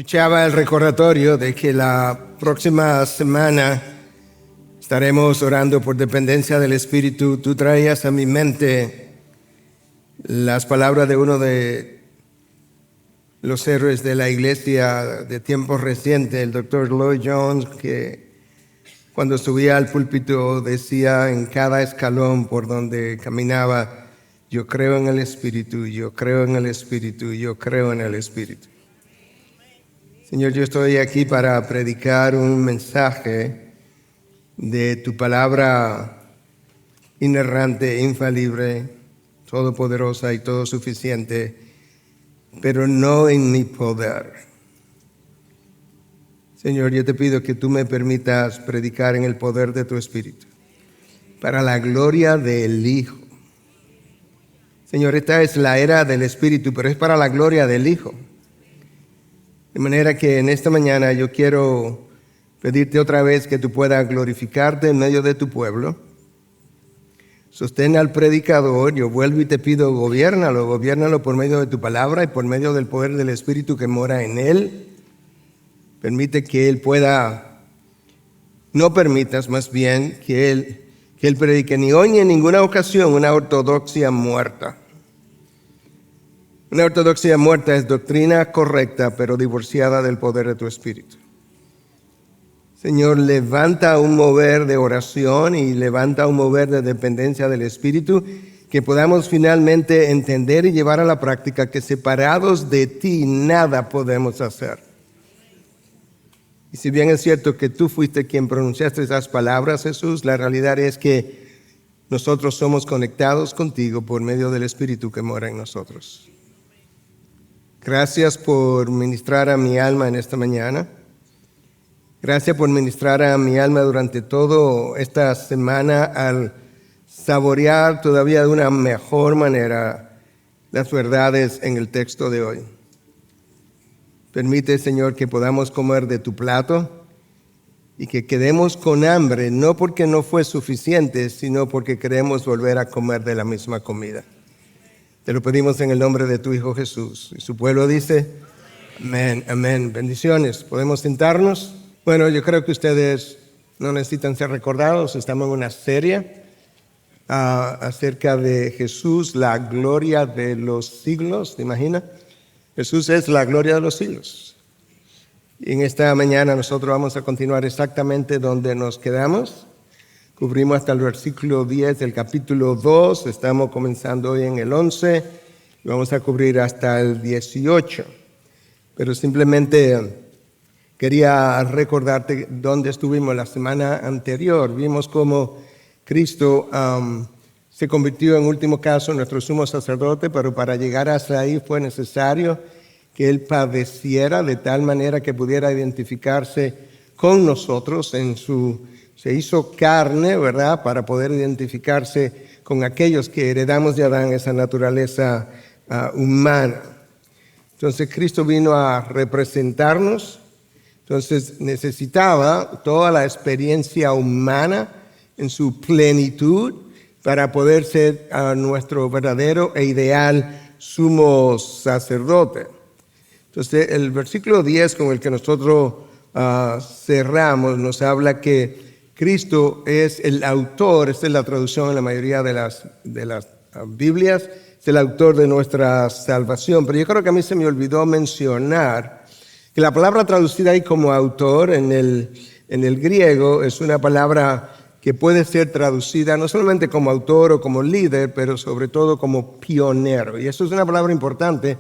Escuchaba el recordatorio de que la próxima semana estaremos orando por dependencia del Espíritu. Tú traías a mi mente las palabras de uno de los héroes de la iglesia de tiempos recientes, el Dr. Lloyd Jones, que cuando subía al púlpito decía en cada escalón por donde caminaba: yo creo en el Espíritu, yo creo en el Espíritu, yo creo en el Espíritu. Señor, yo estoy aquí para predicar un mensaje de tu palabra inerrante, infalible, todopoderosa y todo suficiente, pero no en mi poder. Señor, yo te pido que tú me permitas predicar en el poder de tu Espíritu, para la gloria del Hijo. Señor, esta es la era del Espíritu, pero es para la gloria del Hijo. De manera que en esta mañana yo quiero pedirte otra vez que tú puedas glorificarte en medio de tu pueblo. Sostén al predicador. Yo vuelvo y te pido, gobiérnalo por medio de tu palabra y por medio del poder del Espíritu que mora en él. Permite que él pueda, no permitas más bien que él predique ni hoy ni en ninguna ocasión una ortodoxia muerta. Una ortodoxia muerta es doctrina correcta, pero divorciada del poder de tu Espíritu. Señor, levanta un mover de oración y levanta un mover de dependencia del Espíritu, que podamos finalmente entender y llevar a la práctica que separados de ti nada podemos hacer. Y si bien es cierto que tú fuiste quien pronunciaste esas palabras, Jesús, la realidad es que nosotros somos conectados contigo por medio del Espíritu que mora en nosotros. Gracias por ministrar a mi alma en esta mañana. Gracias por ministrar a mi alma durante toda esta semana al saborear todavía de una mejor manera las verdades en el texto de hoy. Permite, Señor, que podamos comer de tu plato y que quedemos con hambre, no porque no fue suficiente, sino porque queremos volver a comer de la misma comida. Te lo pedimos en el nombre de tu Hijo Jesús. Y su pueblo dice, amén, amén. Bendiciones. ¿Podemos sentarnos? Bueno, yo creo que ustedes no necesitan ser recordados. Estamos en una serie acerca de Jesús, la gloria de los siglos. ¿Te imaginas? Jesús es la gloria de los siglos. Y en esta mañana nosotros vamos a continuar exactamente donde nos quedamos. Cubrimos hasta el versículo 10 del capítulo 2, estamos comenzando hoy en el 11, y vamos a cubrir hasta el 18. Pero simplemente quería recordarte dónde estuvimos la semana anterior. Vimos cómo Cristo se convirtió en último caso en nuestro sumo sacerdote, pero para llegar hasta ahí fue necesario que Él padeciera de tal manera que pudiera identificarse con nosotros se hizo carne, ¿verdad?, para poder identificarse con aquellos que heredamos de Adán esa naturaleza humana. Entonces Cristo vino a representarnos, entonces necesitaba toda la experiencia humana en su plenitud para poder ser nuestro verdadero e ideal sumo sacerdote. Entonces el versículo 10 con el que nosotros cerramos nos habla que Cristo es el autor, esta es la traducción en la mayoría de las Biblias, es el autor de nuestra salvación. Pero yo creo que a mí se me olvidó mencionar que la palabra traducida ahí como autor en el griego es una palabra que puede ser traducida no solamente como autor o como líder, pero sobre todo como pionero. Y eso es una palabra importante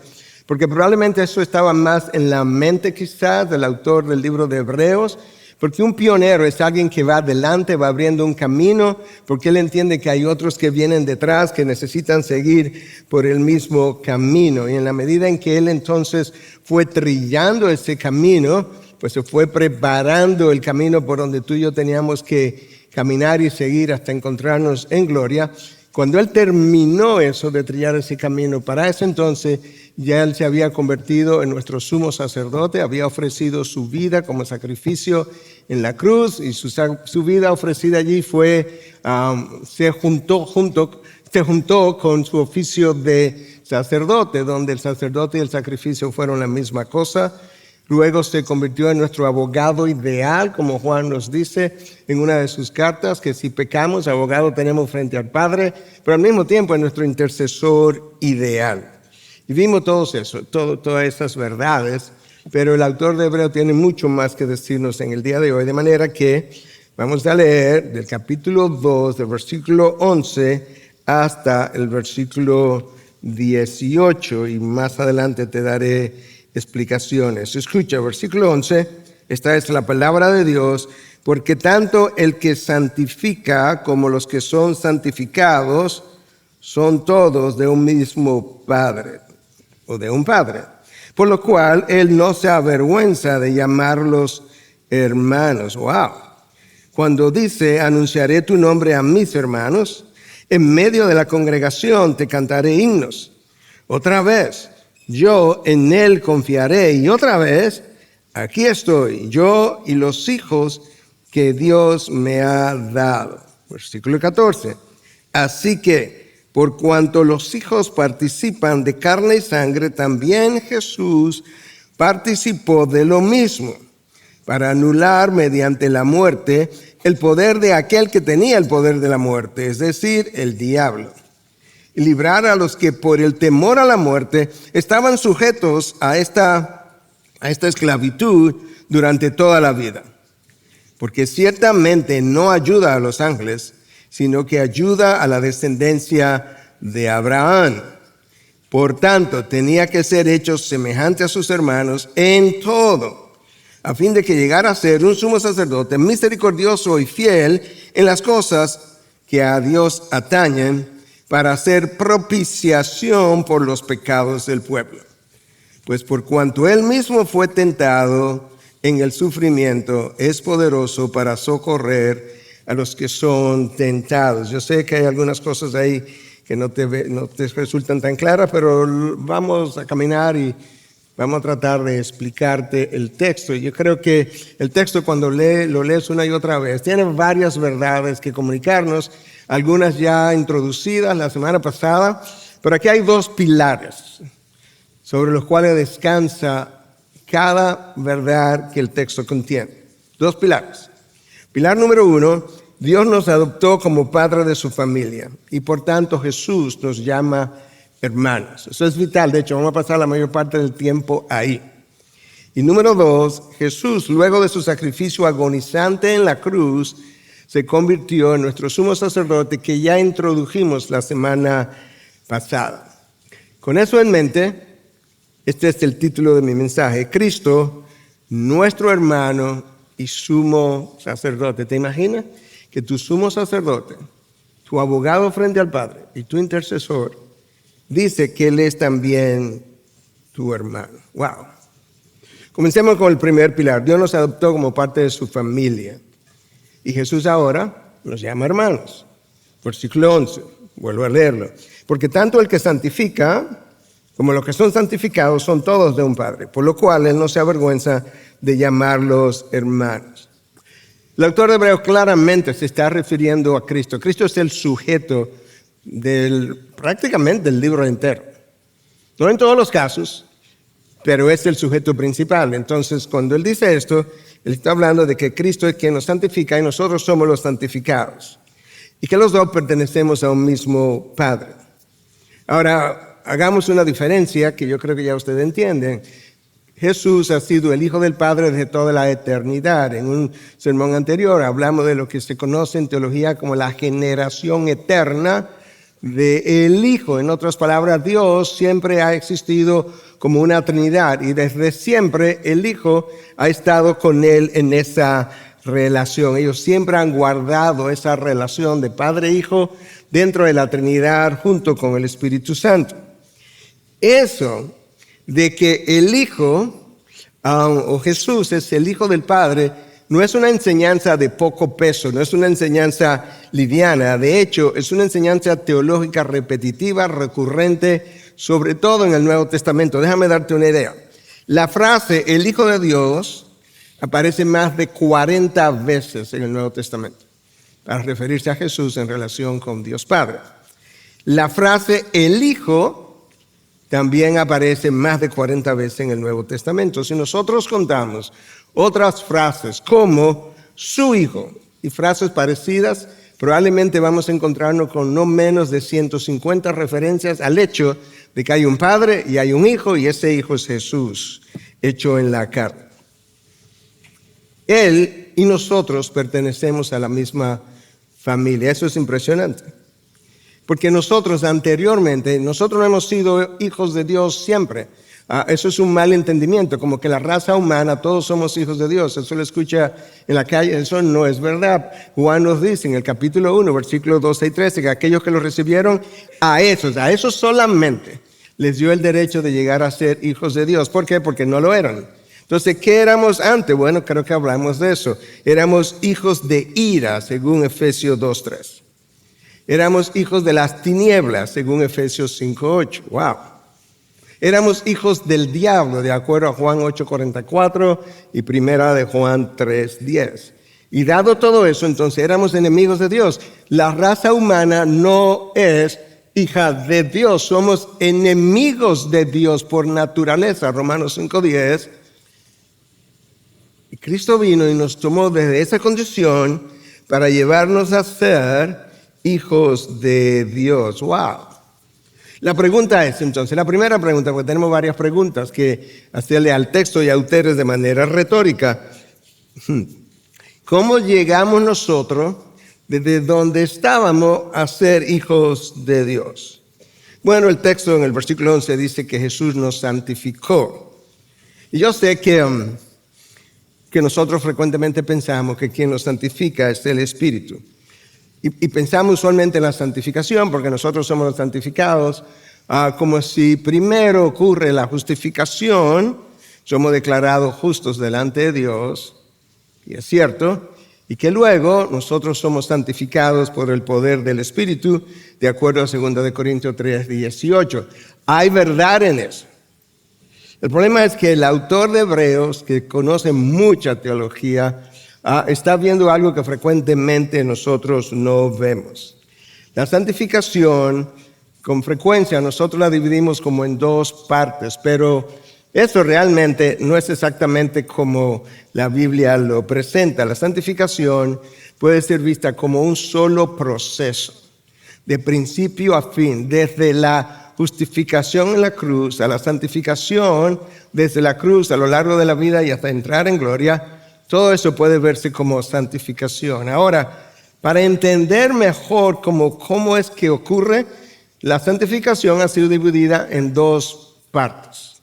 porque probablemente eso estaba más en la mente quizás del autor del libro de Hebreos. Porque un pionero es alguien que va adelante, va abriendo un camino, porque él entiende que hay otros que vienen detrás, que necesitan seguir por el mismo camino. Y en la medida en que él entonces fue trillando ese camino, pues se fue preparando el camino por donde tú y yo teníamos que caminar y seguir hasta encontrarnos en gloria. Cuando él terminó eso de trillar ese camino, para ese entonces ya él se había convertido en nuestro sumo sacerdote, había ofrecido su vida como sacrificio en la cruz y su vida ofrecida allí se juntó con su oficio de sacerdote, donde el sacerdote y el sacrificio fueron la misma cosa. Luego se convirtió en nuestro abogado ideal, como Juan nos dice en una de sus cartas, que si pecamos, abogado tenemos frente al Padre, pero al mismo tiempo es nuestro intercesor ideal. Y vimos todas esas verdades, pero el autor de Hebreo tiene mucho más que decirnos en el día de hoy, de manera que vamos a leer del capítulo 2, del versículo 11 hasta el versículo 18, y más adelante te daré explicaciones. Escucha, versículo 11, esta es la palabra de Dios: porque tanto el que santifica como los que son santificados son todos de un mismo Padre, o de un Padre, por lo cual Él no se avergüenza de llamarlos hermanos. ¡Wow! Cuando dice: anunciaré tu nombre a mis hermanos, en medio de la congregación te cantaré himnos. Otra vez: yo en Él confiaré. Y otra vez: aquí estoy, yo y los hijos que Dios me ha dado. Versículo 14. Así que, por cuanto los hijos participan de carne y sangre, también Jesús participó de lo mismo, para anular mediante la muerte el poder de aquel que tenía el poder de la muerte, es decir, el diablo, y librar a los que por el temor a la muerte estaban sujetos a esta esclavitud durante toda la vida. Porque ciertamente no ayuda a los ángeles, sino que ayuda a la descendencia de Abraham. Por tanto, tenía que ser hecho semejante a sus hermanos en todo, a fin de que llegara a ser un sumo sacerdote misericordioso y fiel en las cosas que a Dios atañen, para hacer propiciación por los pecados del pueblo. Pues por cuanto Él mismo fue tentado en el sufrimiento, es poderoso para socorrer a los que son tentados. Yo sé que hay algunas cosas ahí que no te resultan tan claras, pero vamos a caminar y vamos a tratar de explicarte el texto. Yo creo que el texto, cuando lo lees una y otra vez, tiene varias verdades que comunicarnos, algunas ya introducidas la semana pasada, pero aquí hay dos pilares sobre los cuales descansa cada verdad que el texto contiene. Dos pilares. Pilar número 1, Dios nos adoptó como padre de su familia y por tanto Jesús nos llama hermanos. Eso es vital, de hecho vamos a pasar la mayor parte del tiempo ahí. Y número 2, Jesús, luego de su sacrificio agonizante en la cruz, se convirtió en nuestro sumo sacerdote, que ya introdujimos la semana pasada. Con eso en mente, este es el título de mi mensaje: Cristo, nuestro hermano y sumo sacerdote. ¿Te imaginas que tu sumo sacerdote, tu abogado frente al Padre y tu intercesor, dice que Él es también tu hermano? ¡Wow! Comencemos con el primer pilar. Dios nos adoptó como parte de su familia. Y Jesús ahora nos llama hermanos. Versículo 11, vuelvo a leerlo. Porque tanto el que santifica como los que son santificados son todos de un Padre, por lo cual Él no se avergüenza de llamarlos hermanos. El autor de Hebreos claramente se está refiriendo a Cristo. Cristo es el sujeto prácticamente del libro entero. No en todos los casos, pero es el sujeto principal. Entonces, cuando Él dice esto, Él está hablando de que Cristo es quien nos santifica y nosotros somos los santificados. Y que los dos pertenecemos a un mismo Padre. Ahora, hagamos una diferencia que yo creo que ya ustedes entienden. Jesús ha sido el Hijo del Padre desde toda la eternidad. En un sermón anterior hablamos de lo que se conoce en teología como la generación eterna del Hijo. En otras palabras, Dios siempre ha existido como una Trinidad y desde siempre el Hijo ha estado con Él en esa relación. Ellos siempre han guardado esa relación de Padre e Hijo dentro de la Trinidad junto con el Espíritu Santo. Eso de que el Hijo o Jesús es el Hijo del Padre no es una enseñanza de poco peso, no es una enseñanza liviana. De hecho, es una enseñanza teológica repetitiva, recurrente, sobre todo en el Nuevo Testamento. Déjame darte una idea. La frase el Hijo de Dios aparece más de 40 veces en el Nuevo Testamento para referirse a Jesús en relación con Dios Padre. La frase el Hijo también aparece más de 40 veces en el Nuevo Testamento. Si nosotros contamos otras frases como su hijo y frases parecidas, probablemente vamos a encontrarnos con no menos de 150 referencias al hecho de que hay un padre y hay un hijo, y ese hijo es Jesús, hecho en la carne. Él y nosotros pertenecemos a la misma familia. Eso es impresionante. Porque nosotros anteriormente, nosotros no hemos sido hijos de Dios siempre. Eso es un mal entendimiento, como que la raza humana, todos somos hijos de Dios. Eso lo escucha en la calle, eso no es verdad. Juan nos dice en el capítulo 1, versículos 12 y 13, que aquellos que lo recibieron, a esos solamente les dio el derecho de llegar a ser hijos de Dios. ¿Por qué? Porque no lo eran. Entonces, ¿qué éramos antes? Bueno, creo que hablamos de eso. Éramos hijos de ira, según Efesios 2:3. Éramos hijos de las tinieblas, según Efesios 5:8. ¡Wow! Éramos hijos del diablo, de acuerdo a Juan 8:44 y primera de Juan 3:10. Y dado todo eso, entonces éramos enemigos de Dios. La raza humana no es hija de Dios. Somos enemigos de Dios por naturaleza. Romanos 5:10. Y Cristo vino y nos tomó desde esa condición para llevarnos a ser hijos de Dios. ¡Wow! La pregunta es entonces, la primera pregunta, porque tenemos varias preguntas que hacerle al texto y a ustedes de manera retórica. ¿Cómo llegamos nosotros desde donde estábamos a ser hijos de Dios? Bueno, el texto en el versículo 11 dice que Jesús nos santificó. Y yo sé que nosotros frecuentemente pensamos que quien nos santifica es el Espíritu. Y pensamos usualmente en la santificación, porque nosotros somos los santificados, como si primero ocurre la justificación, somos declarados justos delante de Dios, y es cierto, y que luego nosotros somos santificados por el poder del Espíritu, de acuerdo a 2 Corintios 3:18. Hay verdad en eso. El problema es que el autor de Hebreos, que conoce mucha teología, está viendo algo que frecuentemente nosotros no vemos. La santificación, con frecuencia, nosotros la dividimos como en dos partes, pero eso realmente no es exactamente como la Biblia lo presenta. La santificación puede ser vista como un solo proceso, de principio a fin, desde la justificación en la cruz a la santificación, desde la cruz a lo largo de la vida y hasta entrar en gloria. Todo eso puede verse como santificación. Ahora, para entender mejor cómo es que ocurre, la santificación ha sido dividida en dos partes.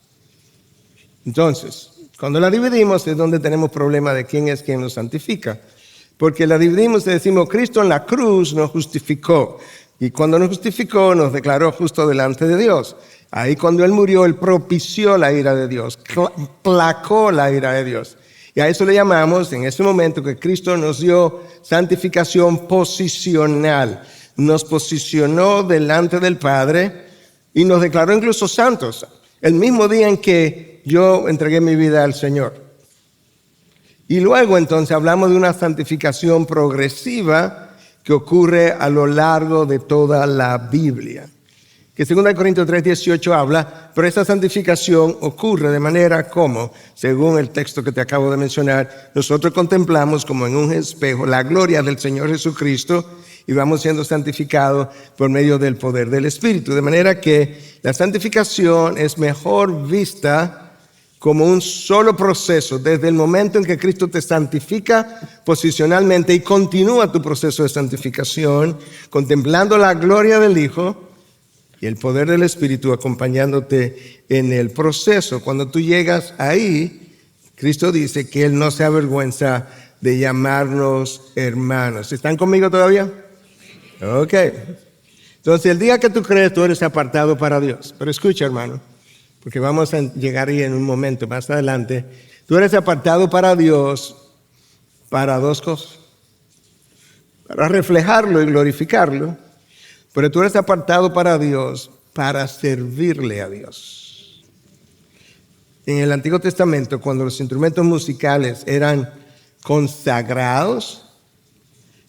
Entonces, cuando la dividimos es donde tenemos problema de quién es quien nos santifica. Porque la dividimos y decimos, Cristo en la cruz nos justificó. Y cuando nos justificó, nos declaró justo delante de Dios. Ahí cuando Él murió, Él propició la ira de Dios, placó la ira de Dios. Y a eso le llamamos, en ese momento, que Cristo nos dio santificación posicional. Nos posicionó delante del Padre y nos declaró incluso santos. El mismo día en que yo entregué mi vida al Señor. Y luego entonces hablamos de una santificación progresiva que ocurre a lo largo de toda la Biblia. Que 2 Corintios 3:18 habla, pero esa santificación ocurre de manera como, según el texto que te acabo de mencionar, nosotros contemplamos como en un espejo la gloria del Señor Jesucristo y vamos siendo santificados por medio del poder del Espíritu. De manera que la santificación es mejor vista como un solo proceso, desde el momento en que Cristo te santifica posicionalmente y continúa tu proceso de santificación, contemplando la gloria del Hijo y el poder del Espíritu acompañándote en el proceso. Cuando tú llegas ahí, Cristo dice que Él no se avergüenza de llamarnos hermanos. ¿Están conmigo todavía? Ok. Entonces, el día que tú crees, tú eres apartado para Dios. Pero escucha, hermano, porque vamos a llegar ahí en un momento más adelante. Tú eres apartado para Dios para dos cosas. Para reflejarlo y glorificarlo. Pero tú eres apartado para Dios para servirle a Dios. En el Antiguo Testamento, cuando los instrumentos musicales eran consagrados,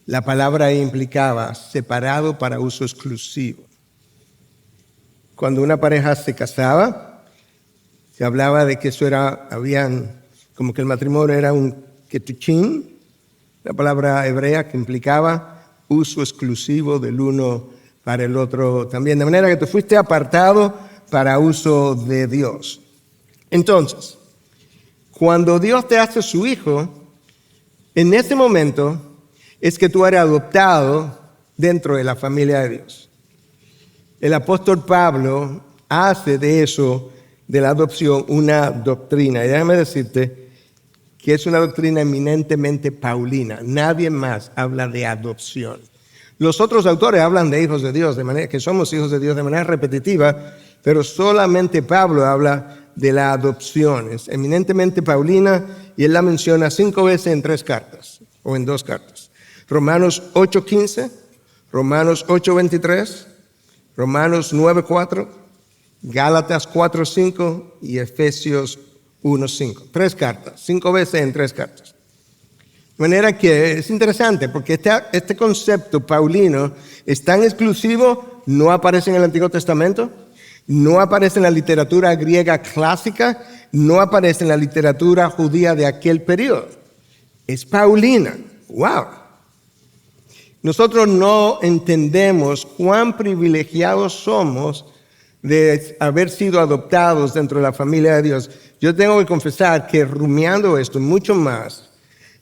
la palabra ahí implicaba separado para uso exclusivo. Cuando una pareja se casaba, se hablaba de que como que el matrimonio era un ketuchín, la palabra hebrea que implicaba uso exclusivo del uno para el otro también, de manera que tú fuiste apartado para uso de Dios. Entonces, cuando Dios te hace su hijo, en ese momento es que tú eres adoptado dentro de la familia de Dios. El apóstol Pablo hace de eso, de la adopción, una doctrina. Y déjame decirte que es una doctrina eminentemente paulina. Nadie más habla de adopción. Los otros autores hablan de hijos de Dios, de manera que somos hijos de Dios de manera repetitiva, pero solamente Pablo habla de la adopción. Es eminentemente paulina y él la menciona 5 veces en 3 cartas o en 2 cartas. Romanos 8:15, Romanos 8:23, Romanos 9:4, Gálatas 4:5 y Efesios 1:5. 3 cartas, 5 veces en 3 cartas. De manera que es interesante porque este concepto paulino es tan exclusivo, no aparece en el Antiguo Testamento, no aparece en la literatura griega clásica, no aparece en la literatura judía de aquel periodo. Es paulina. ¡Wow! Nosotros no entendemos cuán privilegiados somos de haber sido adoptados dentro de la familia de Dios. Yo tengo que confesar que rumiando esto mucho más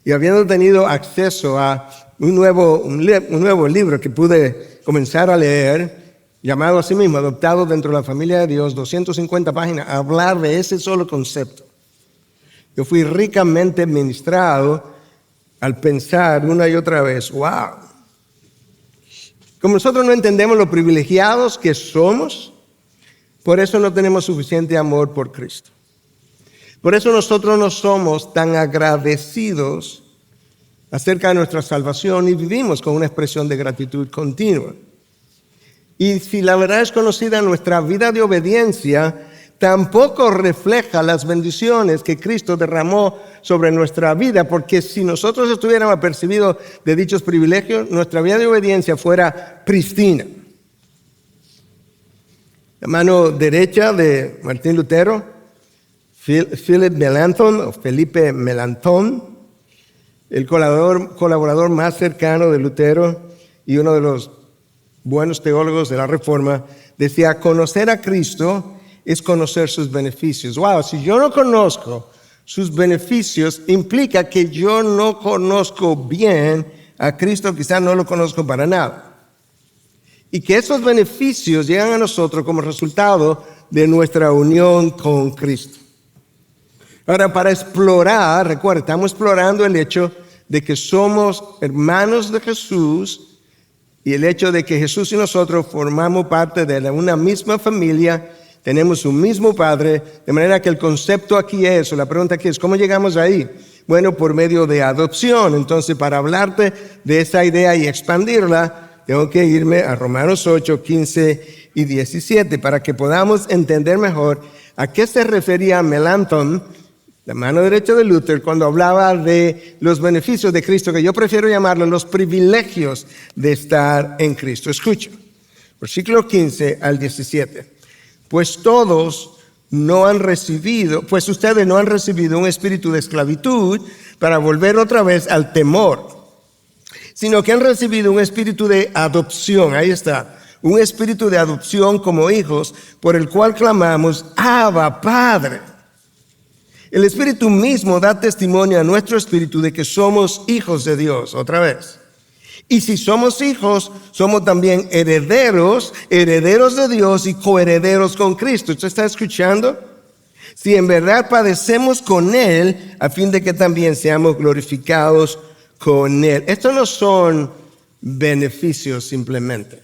y habiendo tenido acceso a un nuevo libro que pude comenzar a leer, llamado así mismo, Adoptado dentro de la familia de Dios, 250 páginas, a hablar de ese solo concepto. Yo fui ricamente ministrado al pensar una y otra vez, wow. Como nosotros no entendemos lo privilegiados que somos, por eso no tenemos suficiente amor por Cristo. Por eso nosotros no somos tan agradecidos acerca de nuestra salvación y vivimos con una expresión de gratitud continua. Y si la verdad es conocida, nuestra vida de obediencia tampoco refleja las bendiciones que Cristo derramó sobre nuestra vida, porque si nosotros estuviéramos apercibidos de dichos privilegios, nuestra vida de obediencia fuera pristina. La mano derecha de Martín Lutero, Felipe Melanchthon, el colaborador más cercano de Lutero y uno de los buenos teólogos de la Reforma, decía, conocer a Cristo es conocer sus beneficios. Wow, si yo no conozco sus beneficios, implica que yo no conozco bien a Cristo, quizás no lo conozco para nada. Y que esos beneficios llegan a nosotros como resultado de nuestra unión con Cristo. Ahora, para explorar, recuerda, estamos explorando el hecho de que somos hermanos de Jesús y el hecho de que Jesús y nosotros formamos parte de una misma familia, tenemos un mismo Padre, de manera que el concepto aquí es, o la pregunta aquí es, ¿cómo llegamos ahí? Bueno, por medio de adopción. Entonces, para hablarte de esa idea y expandirla, tengo que irme a Romanos 8, 15 y 17 para que podamos entender mejor a qué se refería Melanchthon, la mano derecha de Luther, cuando hablaba de los beneficios de Cristo, que yo prefiero llamarlos los privilegios de estar en Cristo. Escucha, versículo 15 al 17. Pues ustedes no han recibido un espíritu de esclavitud para volver otra vez al temor, sino que han recibido un espíritu de adopción. Ahí está, un espíritu de adopción como hijos, por el cual clamamos, Abba, Padre. El Espíritu mismo da testimonio a nuestro espíritu de que somos hijos de Dios, otra vez. Y si somos hijos, somos también herederos de Dios y coherederos con Cristo. ¿Usted está escuchando? Si en verdad padecemos con Él, a fin de que también seamos glorificados con Él. Estos no son beneficios simplemente.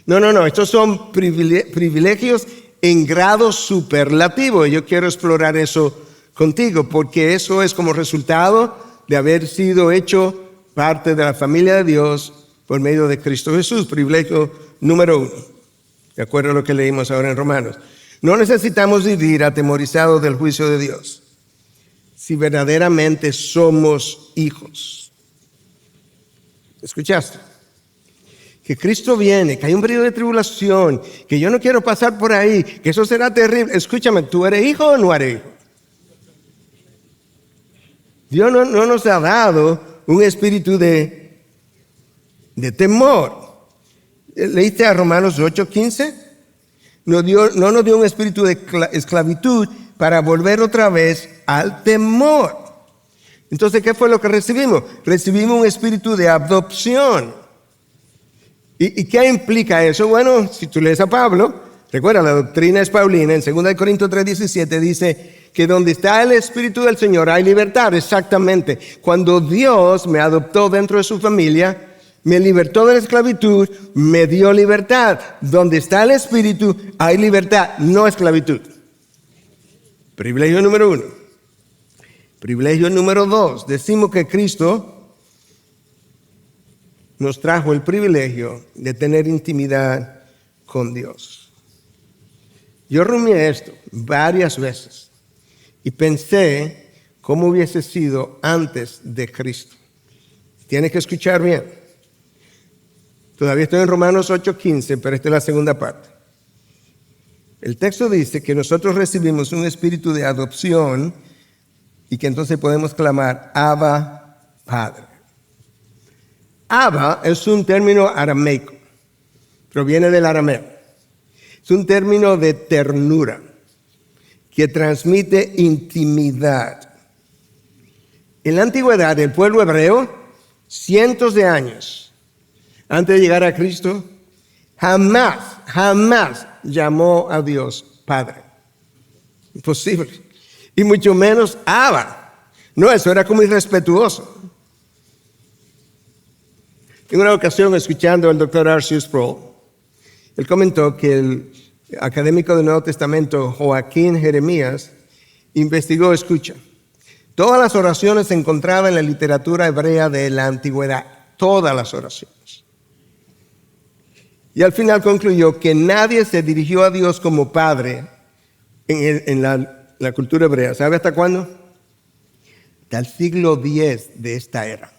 No. Estos son privilegios en grado superlativo. Yo quiero explorar eso contigo, porque eso es como resultado de haber sido hecho parte de la familia de Dios por medio de Cristo Jesús. Privilegio número 1, de acuerdo a lo que leímos ahora en Romanos. No necesitamos vivir atemorizados del juicio de Dios si verdaderamente somos hijos. ¿Escuchaste? que Cristo viene, que hay un periodo de tribulación, que yo no quiero pasar por ahí, que eso será terrible. Escúchame, ¿tú eres hijo o no eres hijo? Dios no nos ha dado un espíritu de temor. ¿Leíste a Romanos 8:15? No nos dio un espíritu de esclavitud para volver otra vez al temor. Entonces, ¿qué fue lo que recibimos? Recibimos un espíritu de adopción. ¿Y qué implica eso? Bueno, si tú lees a Pablo, recuerda, la doctrina es paulina. En 2 Corintios 3:17 dice que donde está el Espíritu del Señor hay libertad. Exactamente. Cuando Dios me adoptó dentro de su familia, me libertó de la esclavitud, me dio libertad. Donde está el Espíritu hay libertad, no esclavitud. Privilegio número 1. Privilegio número 2. Decimos que Cristo nos trajo el privilegio de tener intimidad con Dios. Yo rumié esto varias veces y pensé cómo hubiese sido antes de Cristo. Tienes que escuchar bien. Todavía estoy en Romanos 8:15, pero esta es la segunda parte. El texto dice que nosotros recibimos un espíritu de adopción y que entonces podemos clamar, Abba, Padre. Abba es un término arameico, proviene del arameo. Es un término de ternura que transmite intimidad. En la antigüedad, el pueblo hebreo, cientos de años antes de llegar a Cristo, jamás llamó a Dios Padre. Imposible. Y mucho menos Abba. No, eso era como irrespetuoso. En una ocasión, escuchando al Dr. R.C. Sproul, él comentó que el académico del Nuevo Testamento, Joaquín Jeremías, investigó, escucha, todas las oraciones se encontraban en la literatura hebrea de la antigüedad, todas las oraciones. Y al final concluyó que nadie se dirigió a Dios como Padre en la cultura hebrea. ¿Sabe hasta cuándo? Hasta el siglo X de esta era.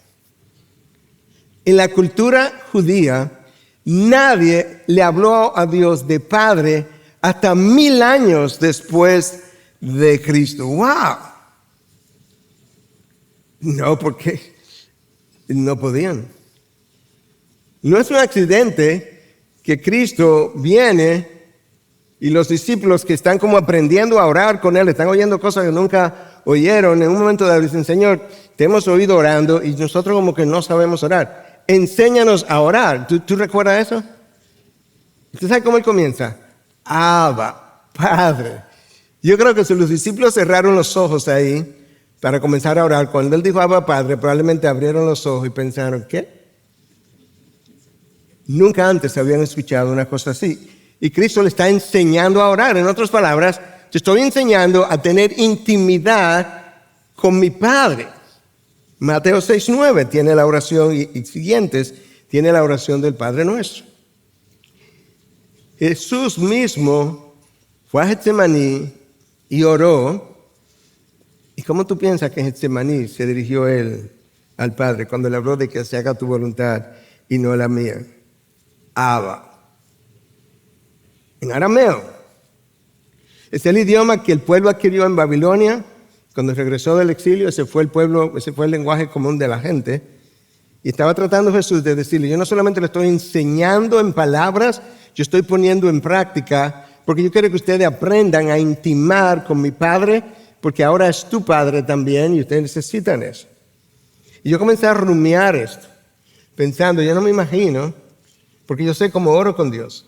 En la cultura judía, nadie le habló a Dios de Padre hasta 1000 años después de Cristo. ¡Wow! No, porque no podían. No es un accidente que Cristo viene y los discípulos que están como aprendiendo a orar con Él, están oyendo cosas que nunca oyeron. En un momento dado dicen, Señor, te hemos oído orando y nosotros como que no sabemos orar. Enséñanos a orar. ¿Tú recuerdas eso? ¿Usted sabe cómo Él comienza? Abba, Padre. Yo creo que si los discípulos cerraron los ojos ahí para comenzar a orar, cuando Él dijo Abba, Padre, probablemente abrieron los ojos y pensaron, ¿qué? Nunca antes habían escuchado una cosa así. Y Cristo le está enseñando a orar. En otras palabras, te estoy enseñando a tener intimidad con mi Padre. Mateo 6:9 tiene la oración y siguientes tiene la oración del Padre Nuestro. Jesús mismo fue a Getsemaní y oró. ¿Y cómo tú piensas que en Getsemaní se dirigió él al Padre cuando le habló de que se haga tu voluntad y no la mía? Abba. En arameo. Es el idioma que el pueblo adquirió en Babilonia. Cuando regresó del exilio, ese fue el lenguaje común de la gente. Y estaba tratando Jesús de decirle, yo no solamente le estoy enseñando en palabras, yo estoy poniendo en práctica, porque yo quiero que ustedes aprendan a intimar con mi Padre, porque ahora es tu Padre también y ustedes necesitan eso. Y yo comencé a rumiar esto, pensando, yo no me imagino, porque yo sé cómo oro con Dios.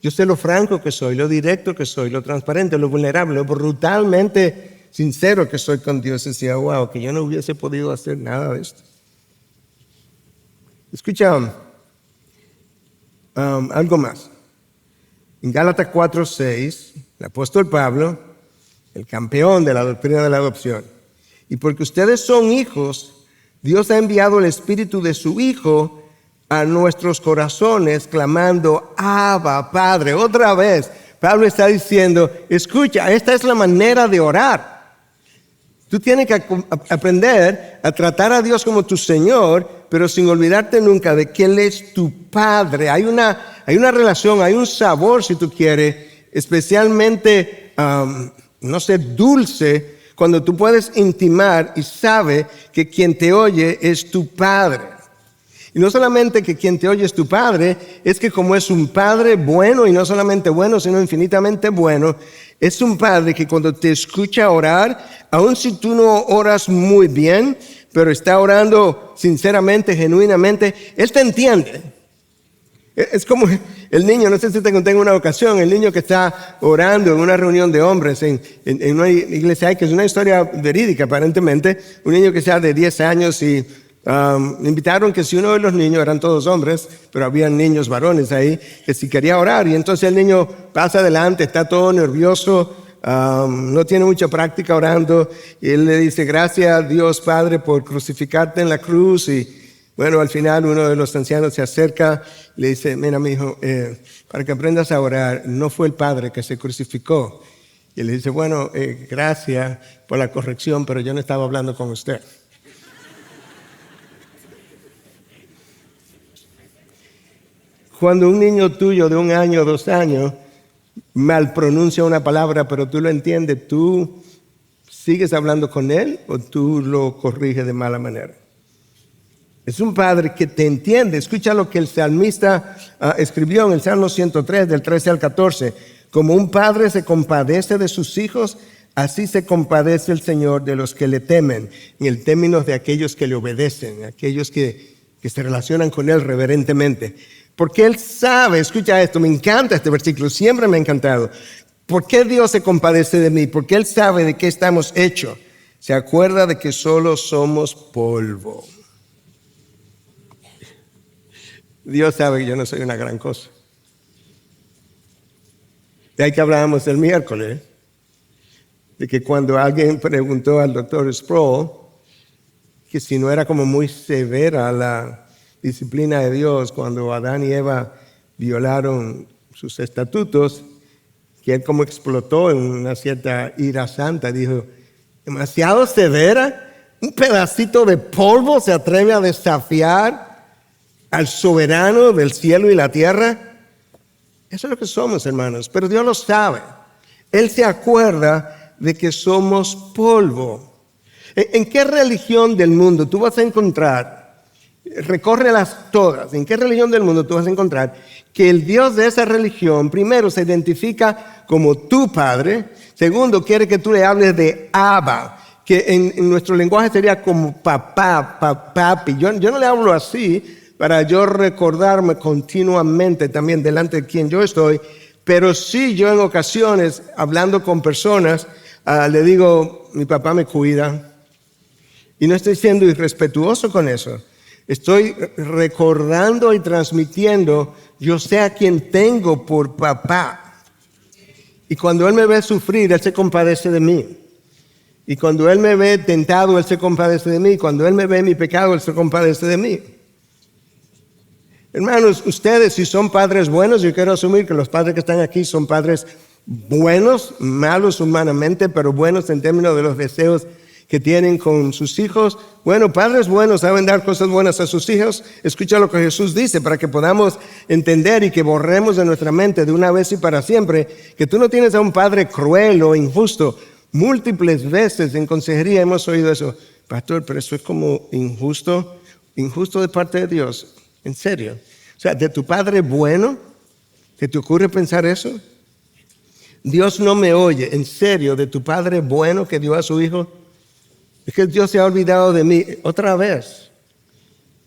Yo sé lo franco que soy, lo directo que soy, lo transparente, lo vulnerable, lo brutalmente sincero que soy con Dios. Decía, wow, que yo no hubiese podido hacer nada de esto. Escucha algo más. En Gálatas 4:6, el apóstol Pablo, el campeón de la doctrina de la adopción, y porque ustedes son hijos, Dios ha enviado el Espíritu de su Hijo a nuestros corazones, clamando, Abba, Padre. Otra vez, Pablo está diciendo, escucha, esta es la manera de orar. Tú tienes que aprender a tratar a Dios como tu Señor, pero sin olvidarte nunca de que Él es tu Padre. Hay una relación, hay un sabor, si tú quieres, especialmente, no sé, dulce, cuando tú puedes intimar y sabe que quien te oye es tu Padre. Y no solamente que quien te oye es tu Padre, es que como es un Padre bueno, y no solamente bueno, sino infinitamente bueno, es un Padre que cuando te escucha orar, aun si tú no oras muy bien, pero está orando sinceramente, genuinamente, Él te entiende. Es como el niño, no sé si te conté en una ocasión, el niño que está orando en una reunión de hombres en una iglesia, que es una historia verídica aparentemente, un niño que sea de 10 años y invitaron que si uno de los niños, eran todos hombres, pero había niños varones ahí, que si quería orar, y entonces el niño pasa adelante, está todo nervioso, no tiene mucha práctica orando, y él le dice: gracias Dios Padre por crucificarte en la cruz. Y bueno, al final uno de los ancianos se acerca y le dice: mira, mi hijo, para que aprendas a orar, no fue el Padre que se crucificó. Y él le dice: bueno, gracias por la corrección, pero yo no estaba hablando con usted. Cuando un niño tuyo de 1 año o 2 años mal pronuncia una palabra, pero tú lo entiendes, ¿tú sigues hablando con él o tú lo corriges de mala manera? Es un Padre que te entiende. Escucha lo que el salmista escribió en el Salmo 103, del 13 al 14. Como un padre se compadece de sus hijos, así se compadece el Señor de los que le temen, en el término de aquellos que le obedecen, aquellos que se relacionan con Él reverentemente. Porque Él sabe, escucha esto, me encanta este versículo, siempre me ha encantado. ¿Por qué Dios se compadece de mí? Porque Él sabe de qué estamos hechos. Se acuerda de que solo somos polvo. Dios sabe que yo no soy una gran cosa. De ahí que hablábamos el miércoles, de que cuando alguien preguntó al doctor Sproul que si no era como muy severa la disciplina de Dios cuando Adán y Eva violaron sus estatutos, que él como explotó en una cierta ira santa, dijo: demasiado severa, un pedacito de polvo se atreve a desafiar al soberano del cielo y la tierra. Eso es lo que somos, hermanos, pero Dios lo sabe. Él se acuerda de que somos polvo. ¿En qué religión del mundo tú vas a encontrar? Recórrelas todas. ¿En qué religión del mundo tú vas a encontrar que el Dios de esa religión, primero, se identifica como tu Padre? Segundo, quiere que tú le hables de Abba, que en nuestro lenguaje sería como papá, papi. Yo no le hablo así para yo recordarme continuamente también delante de quien yo estoy, pero sí yo en ocasiones, hablando con personas, le digo: mi papá me cuida. Y no estoy siendo irrespetuoso con eso. Estoy recordando y transmitiendo: yo sé a quien tengo por papá. Y cuando Él me ve sufrir, Él se compadece de mí. Y cuando Él me ve tentado, Él se compadece de mí. Cuando Él me ve en mi pecado, Él se compadece de mí. Hermanos, ustedes, si son padres buenos, yo quiero asumir que los padres que están aquí son padres buenos, malos humanamente, pero buenos en términos de los deseos que tienen con sus hijos. Bueno, padres buenos saben dar cosas buenas a sus hijos. Escucha lo que Jesús dice para que podamos entender y que borremos de nuestra mente de una vez y para siempre que tú no tienes a un padre cruel o injusto. Múltiples veces en consejería hemos oído eso: pastor, pero eso es como injusto de parte de Dios. ¿En serio? O sea, ¿de tu padre bueno se te ocurre pensar eso? Dios no me oye. ¿En serio? ¿De tu padre bueno que dio a su hijo? Es que Dios se ha olvidado de mí otra vez.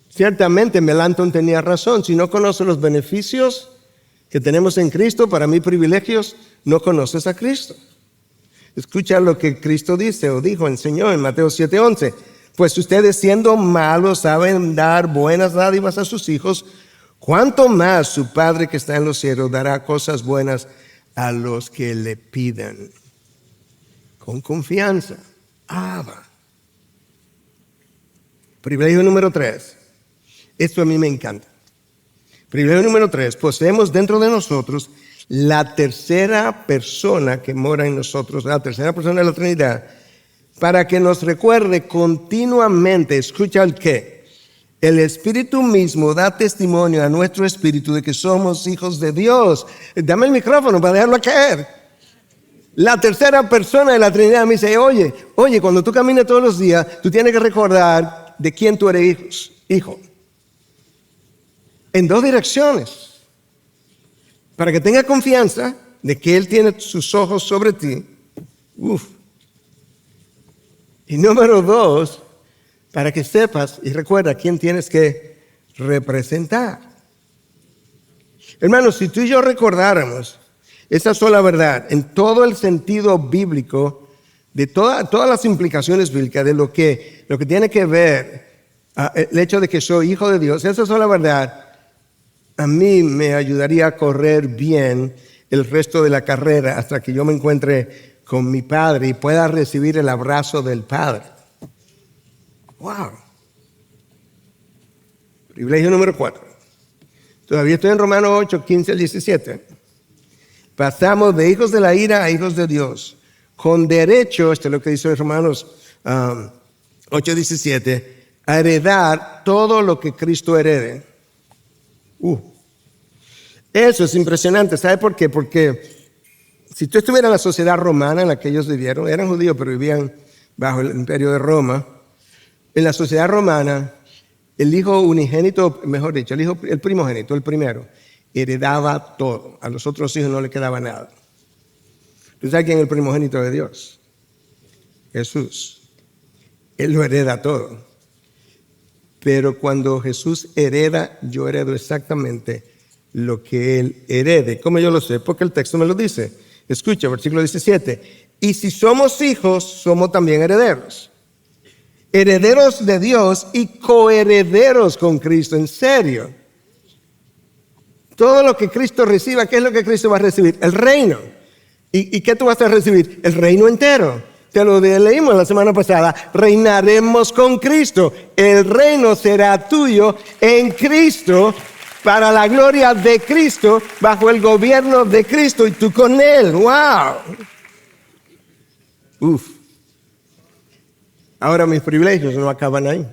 Ciertamente Melanchthon tenía razón. Si no conoces los beneficios que tenemos en Cristo, para mí privilegios, no conoces a Cristo. Escucha lo que Cristo dice o dijo, enseñó en Mateo 7:11. Pues ustedes, siendo malos, saben dar buenas dádivas a sus hijos, ¿cuánto más su Padre que está en los cielos dará cosas buenas a los que le pidan? Con confianza. Abba. Privilegio número 3. Esto a mí me encanta. Privilegio número 3. Poseemos dentro de nosotros la tercera persona que mora en nosotros, la tercera persona de la Trinidad, para que nos recuerde continuamente, escucha el qué, El Espíritu mismo da testimonio a nuestro espíritu de que somos hijos de Dios. Dame el micrófono para dejarlo caer. La tercera persona de la Trinidad me dice, oye, cuando tú caminas todos los días, tú tienes que recordar de quién tú eres hijo. En dos direcciones. Para que tengas confianza de que Él tiene sus ojos sobre ti. Y número dos, para que sepas y recuerda a quién tienes que representar. Hermanos, si tú y yo recordáramos esa sola verdad en todo el sentido bíblico, de todas las implicaciones bíblicas de lo que tiene que ver el hecho de que soy hijo de Dios, esa sola verdad a mí me ayudaría a correr bien el resto de la carrera hasta que yo me encuentre con mi Padre y pueda recibir el abrazo del Padre. ¡Wow! Privilegio número 4. Todavía estoy en Romanos 8, 15 al 17. Pasamos de hijos de la ira a hijos de Dios. Con derecho, esto es lo que dice Romanos 8, 17, a heredar todo lo que Cristo herede. Eso es impresionante. ¿Sabe por qué? Porque si tú estuvieras en la sociedad romana en la que ellos vivieron, eran judíos pero vivían bajo el imperio de Roma. En la sociedad romana, el hijo unigénito, mejor dicho, el primogénito, el primero, heredaba todo. A los otros hijos no le quedaba nada. ¿Tú sabes quién es el primogénito de Dios? Jesús. Él lo hereda todo. Pero cuando Jesús hereda, yo heredo exactamente lo que Él herede. ¿Cómo yo lo sé? Porque el texto me lo dice. Escucha, versículo 17. Y si somos hijos, somos también herederos. Herederos de Dios y coherederos con Cristo. En serio. Todo lo que Cristo reciba, ¿qué es lo que Cristo va a recibir? El reino. ¿Y qué tú vas a recibir? El reino entero. Te lo leímos la semana pasada. Reinaremos con Cristo. El reino será tuyo en Cristo, para la gloria de Cristo, bajo el gobierno de Cristo y tú con Él. ¡Wow! Ahora mis privilegios no acaban ahí.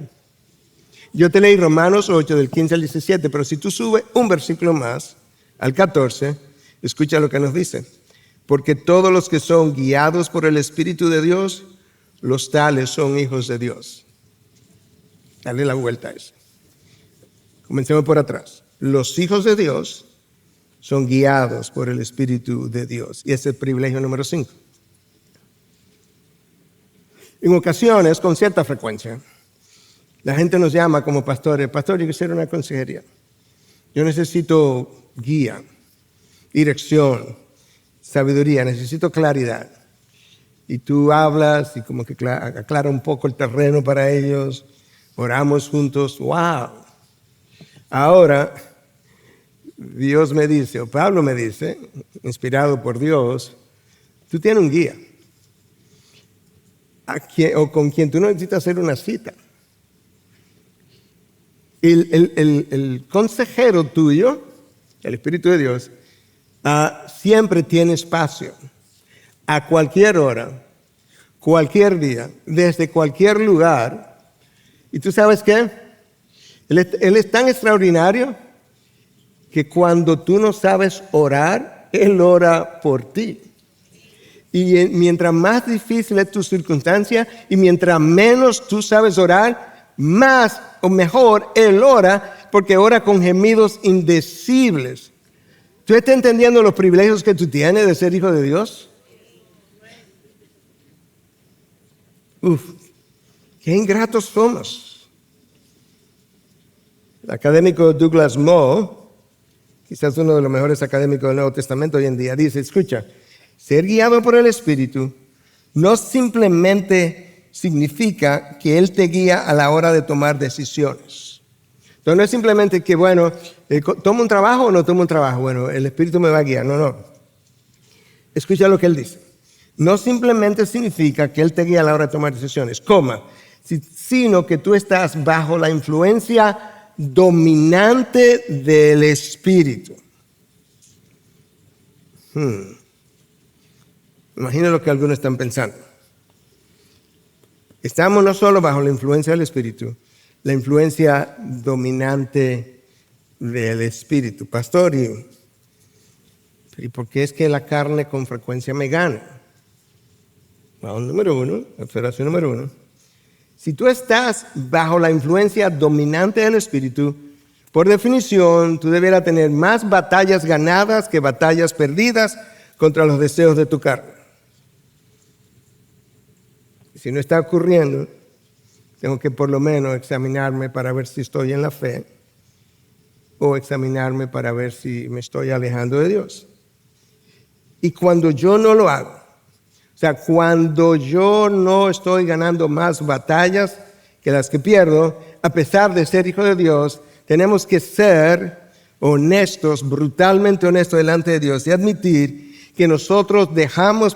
Yo te leí Romanos 8 del 15 al 17, pero si tú subes un versículo más, al 14, escucha lo que nos dice. Porque todos los que son guiados por el Espíritu de Dios, los tales son hijos de Dios. Dale la vuelta a eso. Comencemos por atrás. Los hijos de Dios son guiados por el Espíritu de Dios. Y ese es el privilegio número 5. En ocasiones, con cierta frecuencia, la gente nos llama como pastores. Pastor, yo quisiera una consejería. Yo necesito guía, dirección, sabiduría, necesito claridad. Y tú hablas y como que aclara un poco el terreno para ellos. Oramos juntos. ¡Wow! Ahora, Dios me dice, o Pablo me dice, inspirado por Dios, tú tienes un guía. O con quien tú no necesitas hacer una cita. El consejero tuyo, el Espíritu de Dios, siempre tiene espacio. A cualquier hora, cualquier día, desde cualquier lugar. ¿Y tú sabes qué? Él es tan extraordinario que cuando tú no sabes orar, Él ora por ti. Y mientras más difícil es tu circunstancia y mientras menos tú sabes orar, más o mejor Él ora, porque ora con gemidos indecibles. ¿Tú estás entendiendo los privilegios que tú tienes de ser hijo de Dios? Qué ingratos somos. El académico Douglas Moore, quizás uno de los mejores académicos del Nuevo Testamento hoy en día, dice, escucha, ser guiado por el Espíritu no simplemente significa que Él te guía a la hora de tomar decisiones. Entonces no es simplemente que, bueno, ¿tomo un trabajo o no tomo un trabajo? Bueno, el Espíritu me va a guiar. No. Escucha lo que Él dice. No simplemente significa que Él te guía a la hora de tomar decisiones, sino que tú estás bajo la influencia dominante del Espíritu. Imagina lo que algunos están pensando. Estamos no solo bajo la influencia del Espíritu, la influencia dominante del espíritu. Pastor, ¿y por qué es que la carne con frecuencia me gana? Bueno, número uno, observación número uno. Si tú estás bajo la influencia dominante del espíritu, por definición, tú debieras tener más batallas ganadas que batallas perdidas contra los deseos de tu carne. Si no está ocurriendo, tengo que por lo menos examinarme para ver si estoy en la fe o examinarme para ver si me estoy alejando de Dios. Y cuando yo no lo hago, o sea, cuando yo no estoy ganando más batallas que las que pierdo, a pesar de ser hijo de Dios, tenemos que ser honestos, brutalmente honestos delante de Dios y admitir que nosotros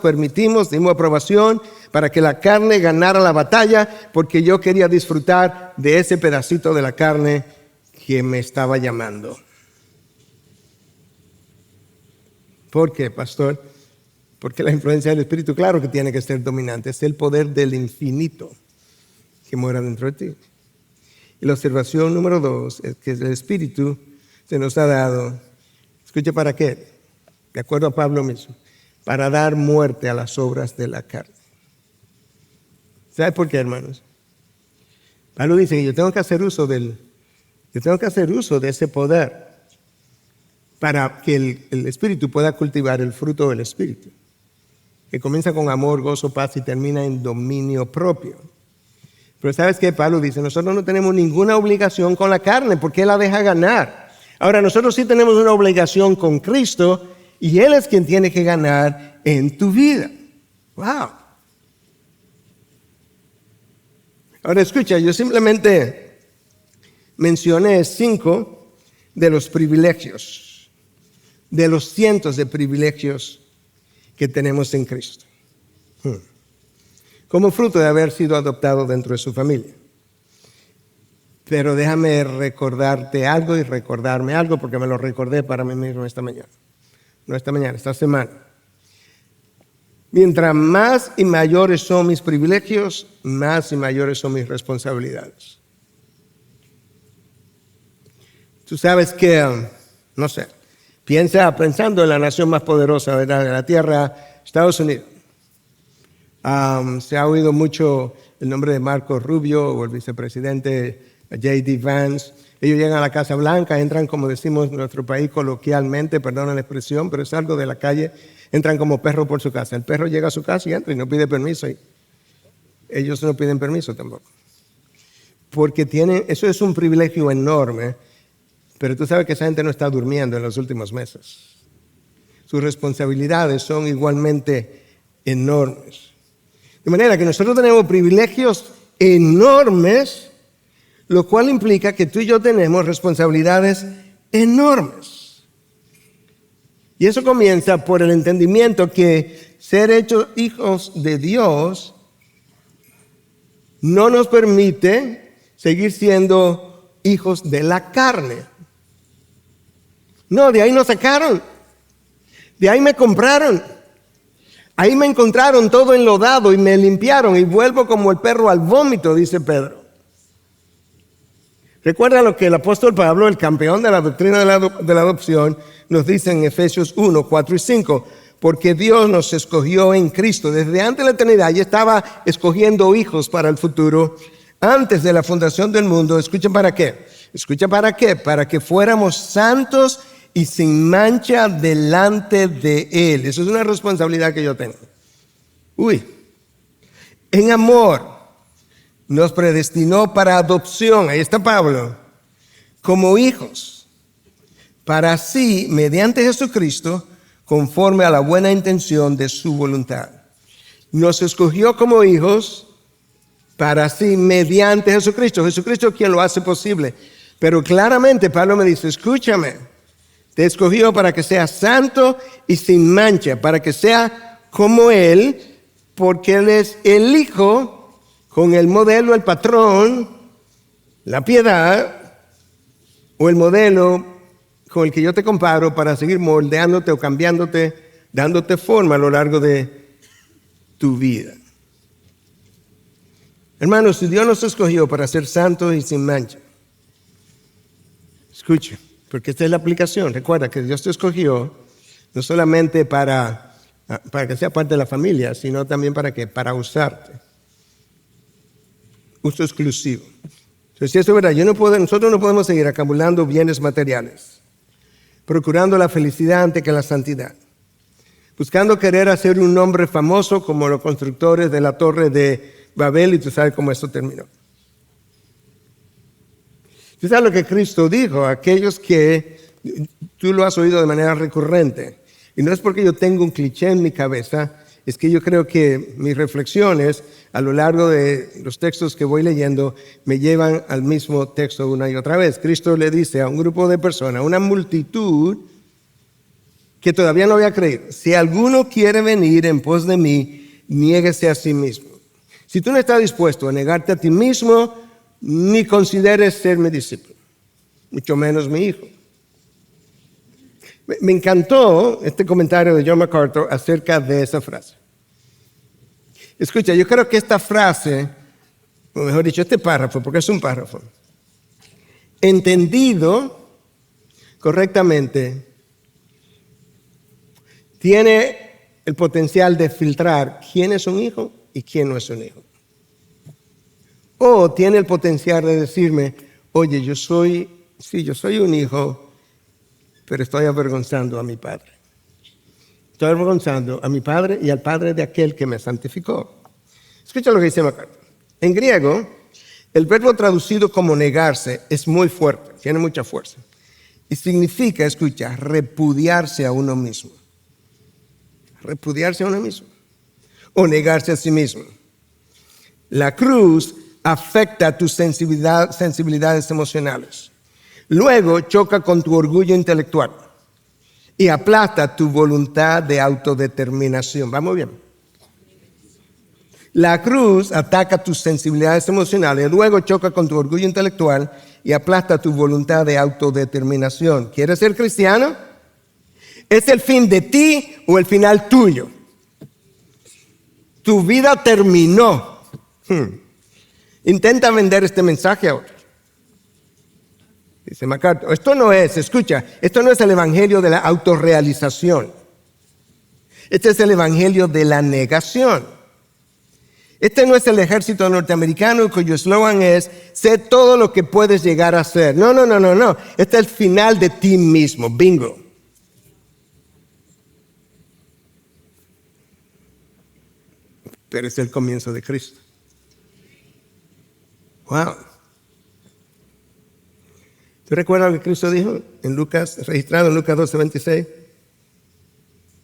permitimos, dimos aprobación para que la carne ganara la batalla porque yo quería disfrutar de ese pedacito de la carne que me estaba llamando. ¿Por qué, pastor? Porque la influencia del Espíritu, claro que tiene que ser dominante. Es el poder del infinito que mora dentro de ti. Y la observación número 2 es que el Espíritu se nos ha dado, escuche, ¿para qué? De acuerdo a Pablo mismo, para dar muerte a las obras de la carne. ¿Sabe por qué, hermanos? Pablo dice que yo tengo que hacer uso de ese poder para que el Espíritu pueda cultivar el fruto del Espíritu, que comienza con amor, gozo, paz y termina en dominio propio. Pero ¿sabes qué? Pablo dice, nosotros no tenemos ninguna obligación con la carne porque Él la deja ganar. Ahora, nosotros sí tenemos una obligación con Cristo y Él es quien tiene que ganar en tu vida. ¡Wow! Ahora escucha, yo simplemente mencioné 5 de los privilegios, de los cientos de privilegios que tenemos en Cristo, como fruto de haber sido adoptado dentro de su familia. Pero déjame recordarte algo y recordarme algo, porque me lo recordé para mí mismo esta semana. Mientras más y mayores son mis privilegios, más y mayores son mis responsabilidades. Tú sabes que, no sé, pensando en la nación más poderosa de la tierra, Estados Unidos. Se ha oído mucho el nombre de Marco Rubio o el vicepresidente J.D. Vance. Ellos llegan a la Casa Blanca, entran, como decimos en nuestro país coloquialmente, perdona la expresión, pero es algo de la calle, entran como perro por su casa. El perro llega a su casa y entra y no pide permiso. Y ellos no piden permiso tampoco. Porque eso es un privilegio enorme, pero tú sabes que esa gente no está durmiendo en los últimos meses. Sus responsabilidades son igualmente enormes. De manera que nosotros tenemos privilegios enormes, lo cual implica que tú y yo tenemos responsabilidades enormes. Y eso comienza por el entendimiento que ser hechos hijos de Dios no nos permite seguir siendo hijos de la carne. No, de ahí nos sacaron, de ahí me compraron. Ahí me encontraron todo enlodado y me limpiaron y vuelvo como el perro al vómito, dice Pedro. Recuerda lo que el apóstol Pablo, el campeón de la doctrina de la adopción, nos dice en Efesios 1, 4 y 5. Porque Dios nos escogió en Cristo. Desde antes de la eternidad ya estaba escogiendo hijos para el futuro. Antes de la fundación del mundo, escuchen para qué. Escucha para qué. Para que fuéramos santos y sin mancha delante de Él. Eso es una responsabilidad que yo tengo. En amor nos predestinó para adopción, ahí está Pablo, como hijos, para así, mediante Jesucristo, conforme a la buena intención de su voluntad. Nos escogió como hijos para así, mediante Jesucristo. Jesucristo es quien lo hace posible. Pero claramente Pablo me dice, escúchame. Te escogió para que seas santo y sin mancha, para que sea como Él, porque Él es el Hijo, con el modelo, el patrón, la piedad, o el modelo con el que yo te comparo para seguir moldeándote o cambiándote, dándote forma a lo largo de tu vida. Hermanos, si Dios nos escogió para ser santos y sin mancha, escuche, porque esta es la aplicación. Recuerda que Dios te escogió no solamente para que sea parte de la familia, sino también para usarte. Uso exclusivo. Entonces, si eso es verdad, nosotros no podemos seguir acumulando bienes materiales, procurando la felicidad antes que la santidad, buscando querer hacer un nombre famoso como los constructores de la Torre de Babel, y tú sabes cómo esto terminó. Tú sabes lo que Cristo dijo a aquellos que tú lo has oído de manera recurrente. Y no es porque yo tengo un cliché en mi cabeza, es que yo creo que mis reflexiones a lo largo de los textos que voy leyendo me llevan al mismo texto una y otra vez. Cristo le dice a un grupo de personas, una multitud que todavía no había creído: si alguno quiere venir en pos de mí, niéguese a sí mismo. Si tú no estás dispuesto a negarte a ti mismo, ni consideres ser mi discípulo, mucho menos mi hijo. Me encantó este comentario de John MacArthur acerca de esa frase. Escucha, yo creo que esta frase, o mejor dicho, este párrafo, porque es un párrafo, entendido correctamente, tiene el potencial de filtrar quién es un hijo y quién no es un hijo. O tiene el potencial de decirme: oye, yo soy un hijo, pero estoy avergonzando a mi padre. Estoy avergonzando a mi padre y al padre de aquel que me santificó. Escucha lo que dice MacArthur. En griego, el verbo traducido como negarse es muy fuerte, tiene mucha fuerza. Y significa, escucha, repudiarse a uno mismo. Repudiarse a uno mismo. O negarse a sí mismo. La cruz afecta tus sensibilidades emocionales. Luego choca con tu orgullo intelectual y aplasta tu voluntad de autodeterminación. ¿Vamos bien? La cruz ataca tus sensibilidades emocionales, luego choca con tu orgullo intelectual y aplasta tu voluntad de autodeterminación. ¿Quieres ser cristiano? ¿Es el fin de ti o el final tuyo? Tu vida terminó. Intenta vender este mensaje ahora. Dice MacArthur, esto no es el evangelio de la autorrealización. Este es el evangelio de la negación. Este no es el ejército norteamericano cuyo eslogan es: sé todo lo que puedes llegar a ser. No. Este es el final de ti mismo. Bingo. Pero es el comienzo de Cristo. Wow. ¿Tú recuerdas lo que Cristo dijo en Lucas, registrado en Lucas 12:26?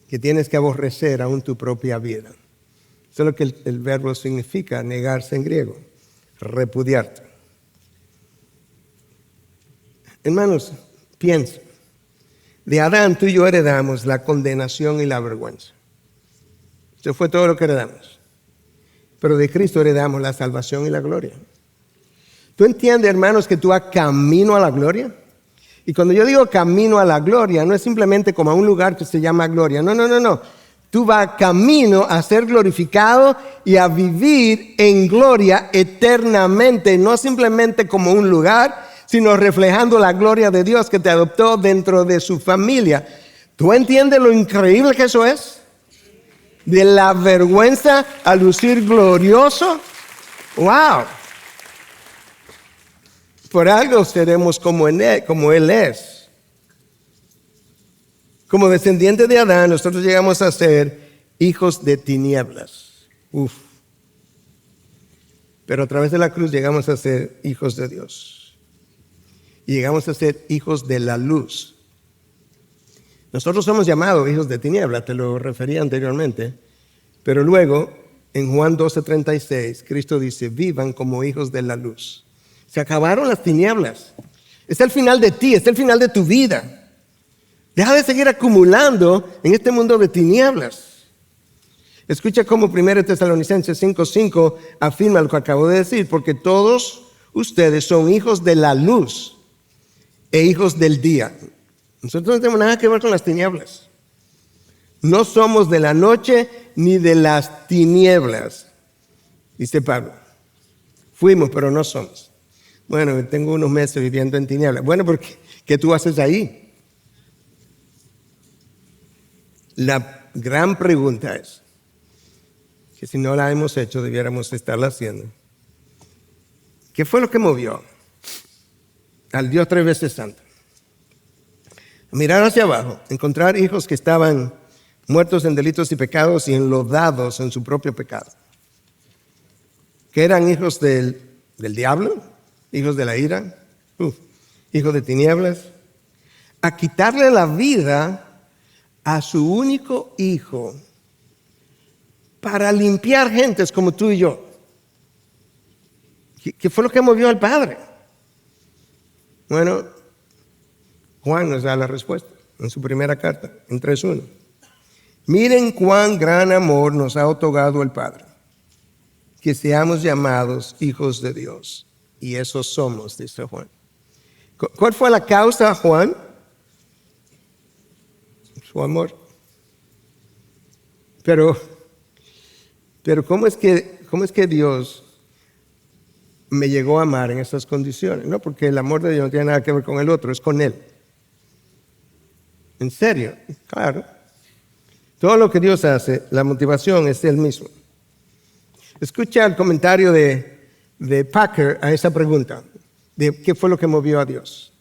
Que tienes que aborrecer aún tu propia vida. Eso es lo que el verbo significa, negarse en griego, repudiarte. Hermanos, piensa. De Adán tú y yo heredamos la condenación y la vergüenza. Eso fue todo lo que heredamos. Pero de Cristo heredamos la salvación y la gloria. ¿Tú entiendes, hermanos, que tú vas camino a la gloria? Y cuando yo digo camino a la gloria, no es simplemente como a un lugar que se llama gloria. No. Tú vas camino a ser glorificado y a vivir en gloria eternamente. No simplemente como un lugar, sino reflejando la gloria de Dios que te adoptó dentro de su familia. ¿Tú entiendes lo increíble que eso es? De la vergüenza a lucir glorioso. ¡Wow! Por algo seremos como Él es. Como descendientes de Adán, nosotros llegamos a ser hijos de tinieblas. Pero a través de la cruz llegamos a ser hijos de Dios. Y llegamos a ser hijos de la luz. Nosotros somos llamados hijos de tinieblas, te lo refería anteriormente. Pero luego, en Juan 12:36, Cristo dice: vivan como hijos de la luz. Se acabaron las tinieblas. Es el final de ti, es el final de tu vida. Deja de seguir acumulando en este mundo de tinieblas. Escucha cómo 1 Tesalonicenses 5:5 afirma lo que acabo de decir: porque todos ustedes son hijos de la luz e hijos del día. Nosotros no tenemos nada que ver con las tinieblas. No somos de la noche ni de las tinieblas, dice Pablo. Fuimos, pero no somos. Bueno, tengo unos meses viviendo en tinieblas. Bueno, porque ¿qué tú haces ahí? La gran pregunta es, que si no la hemos hecho, debiéramos estarla haciendo. ¿Qué fue lo que movió al Dios tres veces santo? Mirar hacia abajo, encontrar hijos que estaban muertos en delitos y pecados y enlodados en su propio pecado. Que eran hijos del diablo, hijos de la ira, hijos de tinieblas. A quitarle la vida a su único hijo para limpiar gentes como tú y yo. ¿Qué fue lo que movió al Padre? Bueno, Juan nos da la respuesta en su primera carta, en 3:1. Miren cuán gran amor nos ha otorgado el Padre, que seamos llamados hijos de Dios. Y eso somos, dice Juan. ¿Cuál fue la causa, Juan? Su amor. Pero ¿cómo es que Dios me llegó a amar en esas condiciones? No, porque el amor de Dios no tiene nada que ver con el otro, es con Él. ¿En serio? Claro. Todo lo que Dios hace, la motivación es Él mismo. Escucha el comentario de Packer a esa pregunta, de qué fue lo que movió a Dios.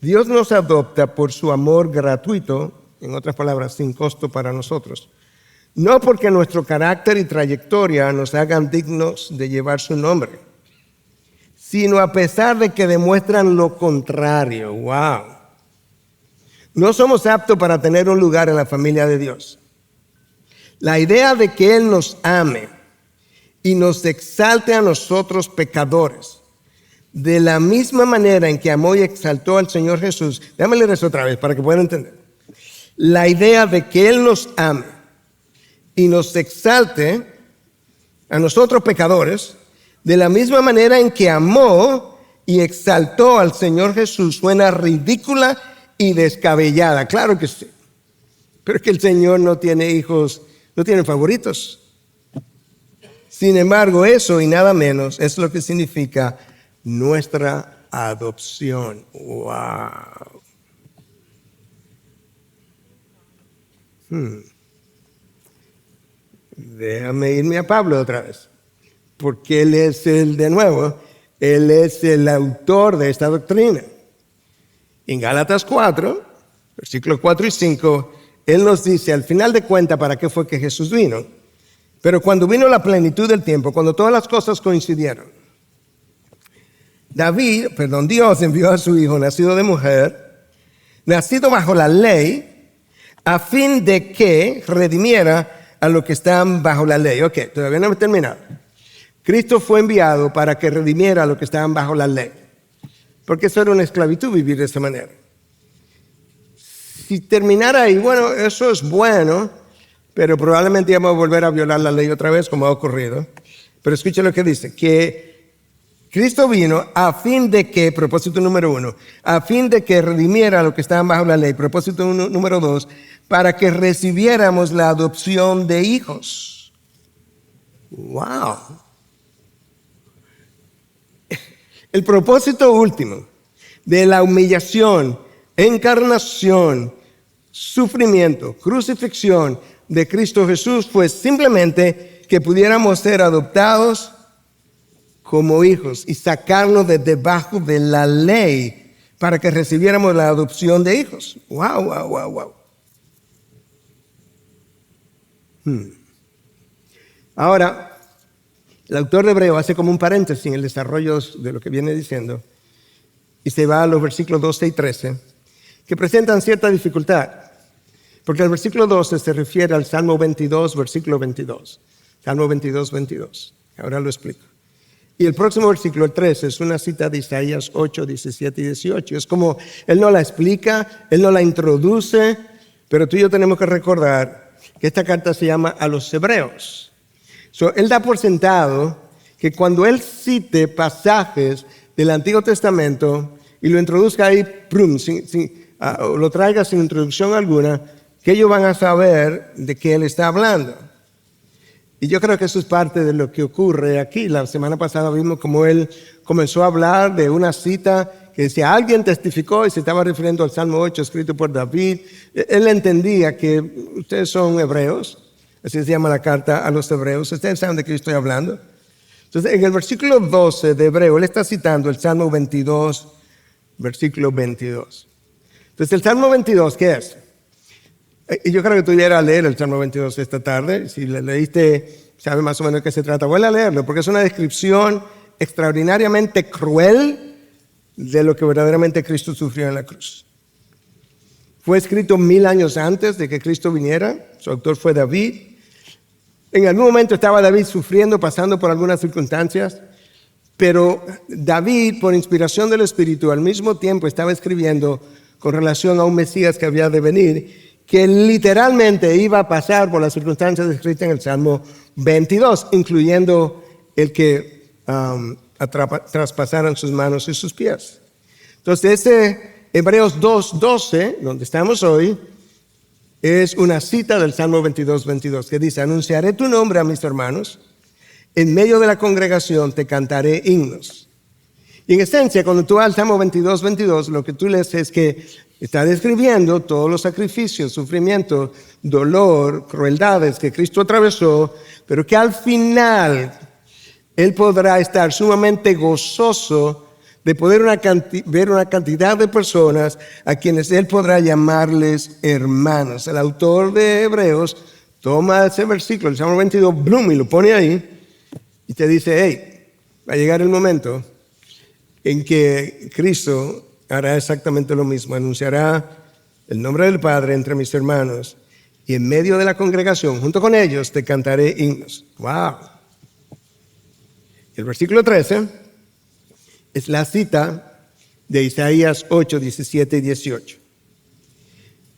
Dios nos adopta por su amor gratuito, en otras palabras, sin costo para nosotros. No porque nuestro carácter y trayectoria nos hagan dignos de llevar su nombre, sino a pesar de que demuestran lo contrario. ¡Wow! No somos aptos para tener un lugar en la familia de Dios. La idea de que Él nos ame y nos exalte a nosotros pecadores, de la misma manera en que amó y exaltó al Señor Jesús. Déjame leer eso otra vez para que puedan entender. La idea de que Él nos ame y nos exalte a nosotros pecadores, de la misma manera en que amó y exaltó al Señor Jesús, suena ridícula y descabellada. Claro que sí. Pero es que el Señor no tiene hijos, no tiene favoritos. Sin embargo, eso y nada menos es lo que significa nuestra adopción. ¡Wow! Déjame irme a Pablo otra vez, porque él es él es el autor de esta doctrina. En Gálatas 4, versículos 4 y 5, él nos dice, al final de cuentas, ¿para qué fue que Jesús vino? Pero cuando vino la plenitud del tiempo, cuando todas las cosas coincidieron, Dios envió a su Hijo, nacido de mujer, nacido bajo la ley, a fin de que redimiera a los que están bajo la ley. Ok, todavía no he terminado. Cristo fue enviado para que redimiera a los que estaban bajo la ley. Porque eso era una esclavitud vivir de esa manera. Si terminara ahí, bueno, eso es bueno, pero probablemente íbamos a volver a violar la ley otra vez, como ha ocurrido. Pero escucha lo que dice, que Cristo vino a fin de que, propósito número 1, a fin de que redimiera a los que estaban bajo la ley, propósito número 2, para que recibiéramos la adopción de hijos. ¡Wow! El propósito último de la humillación, encarnación, sufrimiento, crucifixión de Cristo Jesús fue simplemente que pudiéramos ser adoptados como hijos y sacarnos de debajo de la ley para que recibiéramos la adopción de hijos. ¡Wow, wow, wow, wow! Ahora, el autor de Hebreo hace como un paréntesis en el desarrollo de lo que viene diciendo y se va a los versículos 12 y 13 que presentan cierta dificultad, porque el versículo 12 se refiere al Salmo 22, versículo 22. Salmo 22, 22. Ahora lo explico. Y el próximo versículo, el 13, es una cita de Isaías 8, 17 y 18. Es como él no la explica, él no la introduce, pero tú y yo tenemos que recordar que esta carta se llama a los hebreos. Él da por sentado que cuando él cite pasajes del Antiguo Testamento y lo introduzca ahí, o lo traiga sin introducción alguna, que ellos van a saber de qué él está hablando. Y yo creo que eso es parte de lo que ocurre aquí. La semana pasada vimos cómo él comenzó a hablar de una cita que decía, alguien testificó y se estaba refiriendo al Salmo 8 escrito por David. Él entendía que ustedes son hebreos, así se llama la carta a los hebreos. Ustedes saben de qué estoy hablando. Entonces, en el versículo 12 de Hebreo, él está citando el Salmo 22, versículo 22. Entonces, el Salmo 22, ¿qué es? Y yo creo que tú ibas a leer el Salmo 22 esta tarde. Si le leíste, sabes más o menos de qué se trata. Vuelve a leerlo, porque es una descripción extraordinariamente cruel de lo que verdaderamente Cristo sufrió en la cruz. Fue escrito 1000 años antes de que Cristo viniera. Su autor fue David. En algún momento estaba David sufriendo, pasando por algunas circunstancias, pero David, por inspiración del Espíritu, al mismo tiempo estaba escribiendo con relación a un Mesías que había de venir, que literalmente iba a pasar por las circunstancias descritas en el Salmo 22, incluyendo el que traspasaran sus manos y sus pies. Entonces, este Hebreos 2:12, donde estamos hoy, es una cita del Salmo 22, que dice, anunciaré tu nombre a mis hermanos, en medio de la congregación te cantaré himnos. Y en esencia, cuando tú vas al Salmo 22, lo que tú lees es que está describiendo todos los sacrificios, sufrimientos, dolor, crueldades que Cristo atravesó, pero que al final Él podrá estar sumamente gozoso de poder ver una cantidad de personas a quienes Él podrá llamarles hermanos. El autor de Hebreos toma ese versículo, el Salmo 22, y lo pone ahí y te dice, hey, va a llegar el momento en que Cristo hará exactamente lo mismo, anunciará el nombre del Padre entre mis hermanos y en medio de la congregación, junto con ellos, te cantaré himnos. ¡Wow! El versículo 13 es la cita de Isaías 8, 17 y 18.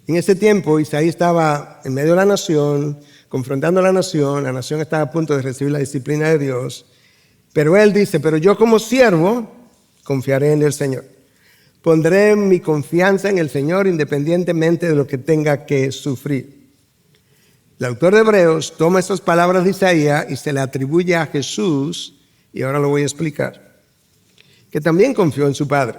En ese tiempo, Isaías estaba en medio de la nación, confrontando a la nación estaba a punto de recibir la disciplina de Dios, pero él dice, pero yo como siervo confiaré en el Señor. Pondré mi confianza en el Señor independientemente de lo que tenga que sufrir. El autor de Hebreos toma esas palabras de Isaías y se le atribuye a Jesús, y ahora lo voy a explicar, que también confió en su Padre.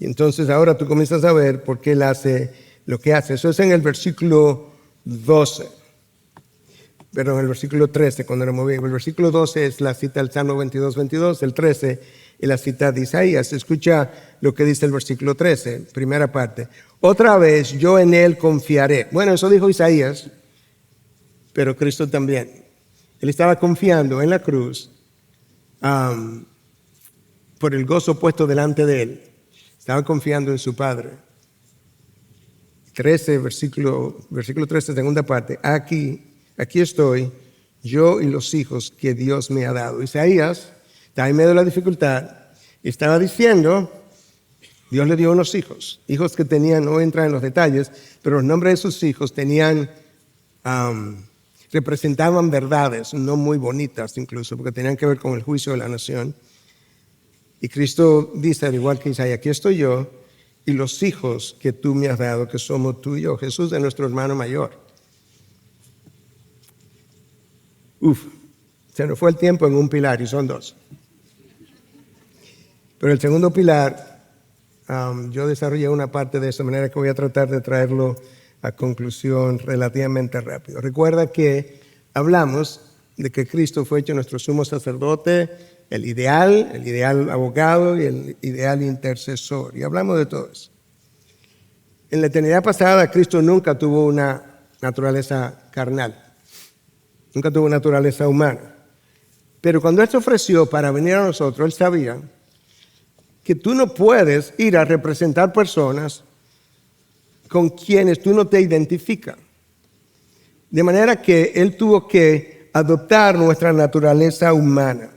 Y entonces ahora tú comienzas a ver por qué él hace lo que hace. Eso es en el versículo 12. Pero en el versículo 13, cuando lo moví. El versículo 12 es la cita del Salmo 22, el 13 y la cita de Isaías. Escucha lo que dice el versículo 13, primera parte. Otra vez yo en él confiaré. Bueno, eso dijo Isaías, pero Cristo también. Él estaba confiando en la cruz por el gozo puesto delante de él. Estaba confiando en su Padre. 13, versículo 13, segunda parte. Aquí estoy, yo y los hijos que Dios me ha dado. Isaías estaba en medio de la dificultad y estaba diciendo, Dios le dio unos hijos que tenían, no voy a entrar en los detalles, pero los nombres de sus hijos tenían, representaban verdades no muy bonitas incluso, porque tenían que ver con el juicio de la nación. Y Cristo dice, al igual que Isaías, aquí estoy yo y los hijos que tú me has dado, que somos tú y yo. Jesús es nuestro hermano mayor. Se nos fue el tiempo en un pilar y son dos. Pero el segundo pilar, yo desarrollé una parte de esa manera que voy a tratar de traerlo a conclusión relativamente rápido. Recuerda que hablamos de que Cristo fue hecho nuestro sumo sacerdote, el ideal abogado y el ideal intercesor. Y hablamos de todo eso. En la eternidad pasada, Cristo nunca tuvo una naturaleza carnal. Nunca tuvo naturaleza humana. Pero cuando Él se ofreció para venir a nosotros, Él sabía que tú no puedes ir a representar personas con quienes tú no te identificas. De manera que Él tuvo que adoptar nuestra naturaleza humana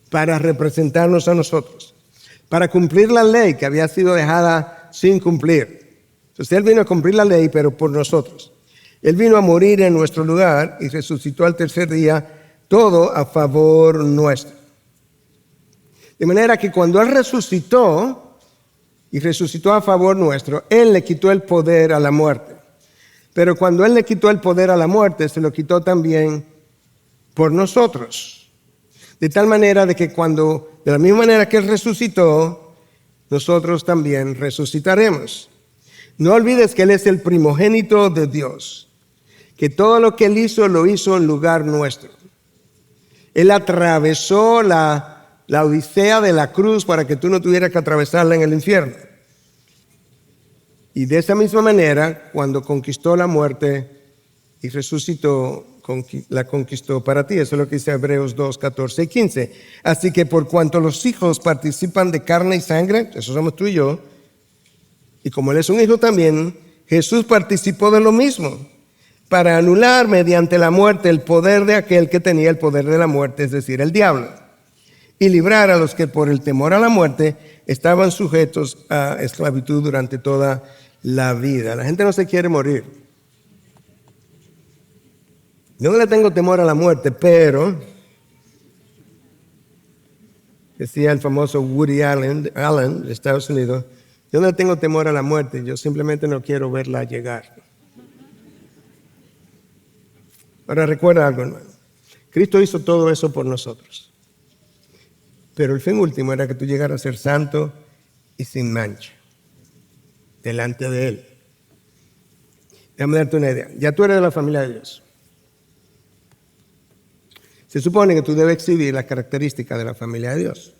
para representarnos a nosotros, para cumplir la ley que había sido dejada sin cumplir. Entonces Él vino a cumplir la ley, pero por nosotros. Él vino a morir en nuestro lugar y resucitó al tercer día, todo a favor nuestro. De manera que cuando Él resucitó, y resucitó a favor nuestro, Él le quitó el poder a la muerte. Pero cuando Él le quitó el poder a la muerte, se lo quitó también por nosotros. De tal manera de que de la misma manera que Él resucitó, nosotros también resucitaremos. No olvides que Él es el primogénito de Dios, que todo lo que Él hizo, lo hizo en lugar nuestro. Él atravesó la odisea de la cruz para que tú no tuvieras que atravesarla en el infierno. Y de esa misma manera, cuando conquistó la muerte y resucitó, la conquistó para ti. Eso es lo que dice Hebreos 2, 14 y 15. Así que por cuanto los hijos participan de carne y sangre, eso somos tú y yo, y como Él es un hijo también, Jesús participó de lo mismo, para anular mediante la muerte el poder de aquel que tenía el poder de la muerte, es decir, el diablo, y librar a los que por el temor a la muerte estaban sujetos a esclavitud durante toda la vida. La gente no se quiere morir. Yo no le tengo temor a la muerte, pero, decía el famoso Woody Allen de Estados Unidos, yo no le tengo temor a la muerte, yo simplemente no quiero verla llegar. Ahora recuerda algo, hermano. Cristo hizo todo eso por nosotros. Pero el fin último era que tú llegaras a ser santo y sin mancha delante de Él. Déjame darte una idea. Ya tú eres de la familia de Dios. Se supone que tú debes exhibir las características de la familia de Dios.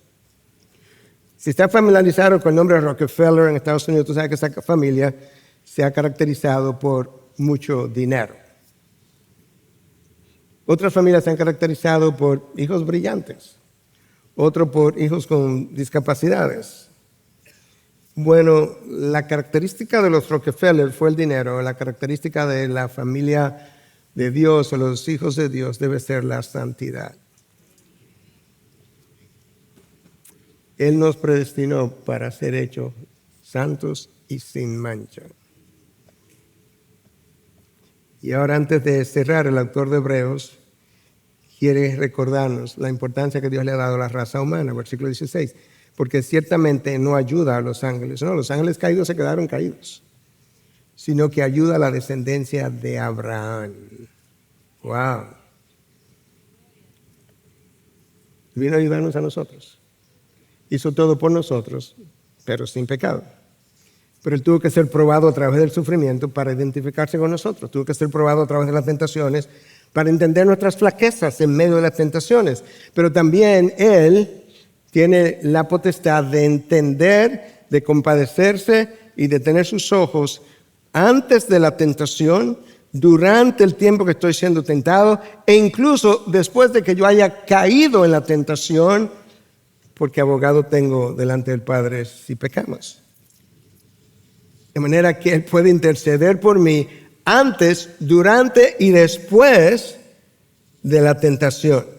Si estás familiarizado con el nombre de Rockefeller en Estados Unidos, tú sabes que esa familia se ha caracterizado por mucho dinero. Otras familias se han caracterizado por hijos brillantes, otros por hijos con discapacidades. Bueno, la característica de los Rockefeller fue el dinero, la característica de la familia de Dios o los hijos de Dios debe ser la santidad. Él nos predestinó para ser hechos santos y sin mancha. Y ahora, antes de cerrar, el autor de Hebreos quiere recordarnos la importancia que Dios le ha dado a la raza humana, versículo 16, porque ciertamente no ayuda a los ángeles, no, los ángeles caídos se quedaron caídos, sino que ayuda a la descendencia de Abraham. Wow. Vino a ayudarnos a nosotros. Hizo todo por nosotros, pero sin pecado. Pero Él tuvo que ser probado a través del sufrimiento para identificarse con nosotros. Tuvo que ser probado a través de las tentaciones para entender nuestras flaquezas en medio de las tentaciones. Pero también Él tiene la potestad de entender, de compadecerse y de tener sus ojos antes de la tentación, durante el tiempo que estoy siendo tentado e incluso después de que yo haya caído en la tentación, porque abogado tengo delante del Padre si pecamos. De manera que Él puede interceder por mí antes, durante y después de la tentación.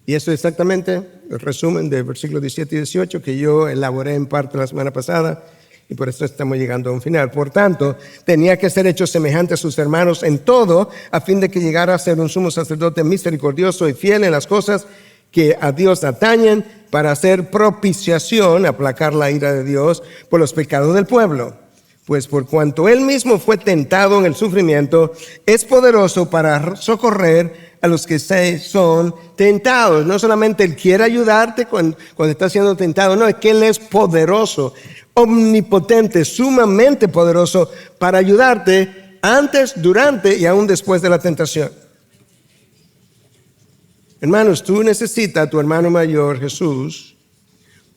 Y eso es exactamente el resumen del versículo 17 y 18 que yo elaboré en parte la semana pasada y por eso estamos llegando a un final. Por tanto, tenía que ser hecho semejante a sus hermanos en todo, a fin de que llegara a ser un sumo sacerdote misericordioso y fiel en las cosas que a Dios atañen, para hacer propiciación, aplacar la ira de Dios por los pecados del pueblo. Pues por cuanto Él mismo fue tentado en el sufrimiento, es poderoso para socorrer a los que son tentados. No solamente Él quiere ayudarte cuando estás siendo tentado, no, es que Él es poderoso, omnipotente, sumamente poderoso para ayudarte antes, durante y aún después de la tentación. Hermanos, tú necesitas a tu hermano mayor, Jesús,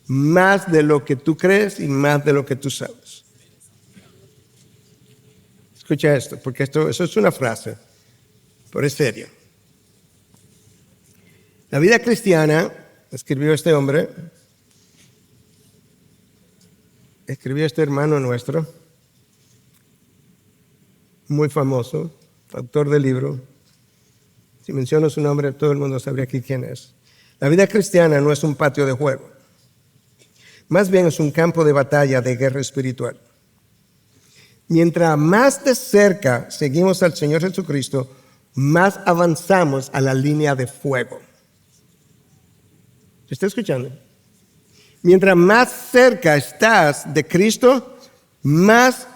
más de lo que tú crees y más de lo que tú sabes. Escucha esto, porque eso es una frase, pero es serio. La vida cristiana, escribió este hombre, escribió este hermano nuestro, muy famoso, autor del libro. Si menciono su nombre, todo el mundo sabría aquí quién es. La vida cristiana no es un patio de juego. Más bien es un campo de batalla, de guerra espiritual. Mientras más de cerca seguimos al Señor Jesucristo, más avanzamos a la línea de fuego. ¿Se está escuchando? Mientras más cerca estás de Cristo, más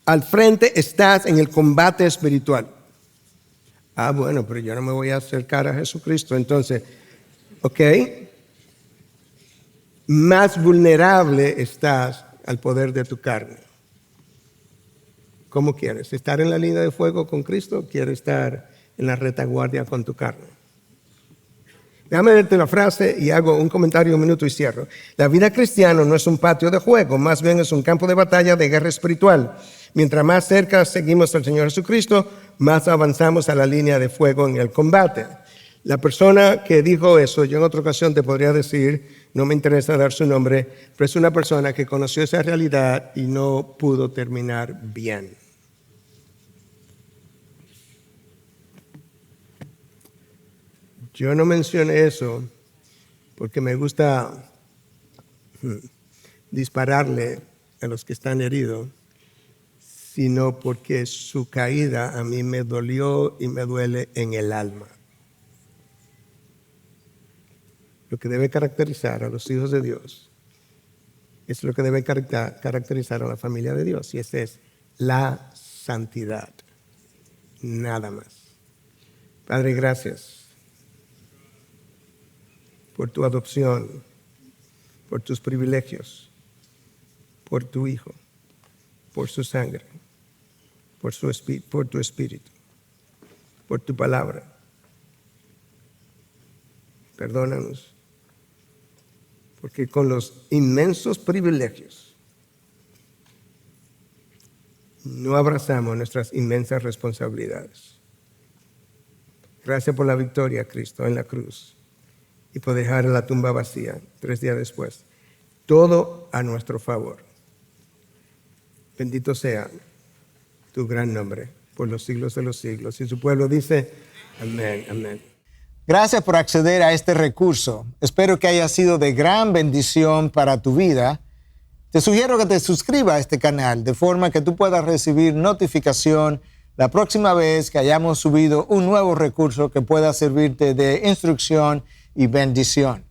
al frente, estás en el combate espiritual. Ah, bueno, pero yo no me voy a acercar a Jesucristo. Entonces, ok, más vulnerable estás al poder de tu carne. ¿Cómo quieres? ¿Estar en la línea de fuego con Cristo o quieres estar en la retaguardia con tu carne? Déjame verte la frase y hago un comentario, un minuto y cierro. La vida cristiana no es un patio de juego, más bien es un campo de batalla de guerra espiritual. Mientras más cerca seguimos al Señor Jesucristo, más avanzamos a la línea de fuego en el combate. La persona que dijo eso, yo en otra ocasión te podría decir, no me interesa dar su nombre, pero es una persona que conoció esa realidad y no pudo terminar bien. Yo no mencioné eso porque me gusta dispararle a los que están heridos, sino porque su caída a mí me dolió y me duele en el alma. Lo que debe caracterizar a los hijos de Dios es lo que debe caracterizar a la familia de Dios, y esa es la santidad. Nada más. Padre, gracias por tu adopción, por tus privilegios, por tu Hijo, por su sangre, por tu Espíritu, por tu palabra. Perdónanos, porque con los inmensos privilegios no abrazamos nuestras inmensas responsabilidades. Gracias por la victoria, Cristo, en la cruz, y por dejar la tumba vacía 3 días después. Todo a nuestro favor. Bendito sea tu gran nombre por los siglos de los siglos. Y su pueblo dice, amén, amén. Gracias por acceder a este recurso. Espero que haya sido de gran bendición para tu vida. Te sugiero que te suscribas a este canal de forma que tú puedas recibir notificación la próxima vez que hayamos subido un nuevo recurso que pueda servirte de instrucción y bendición.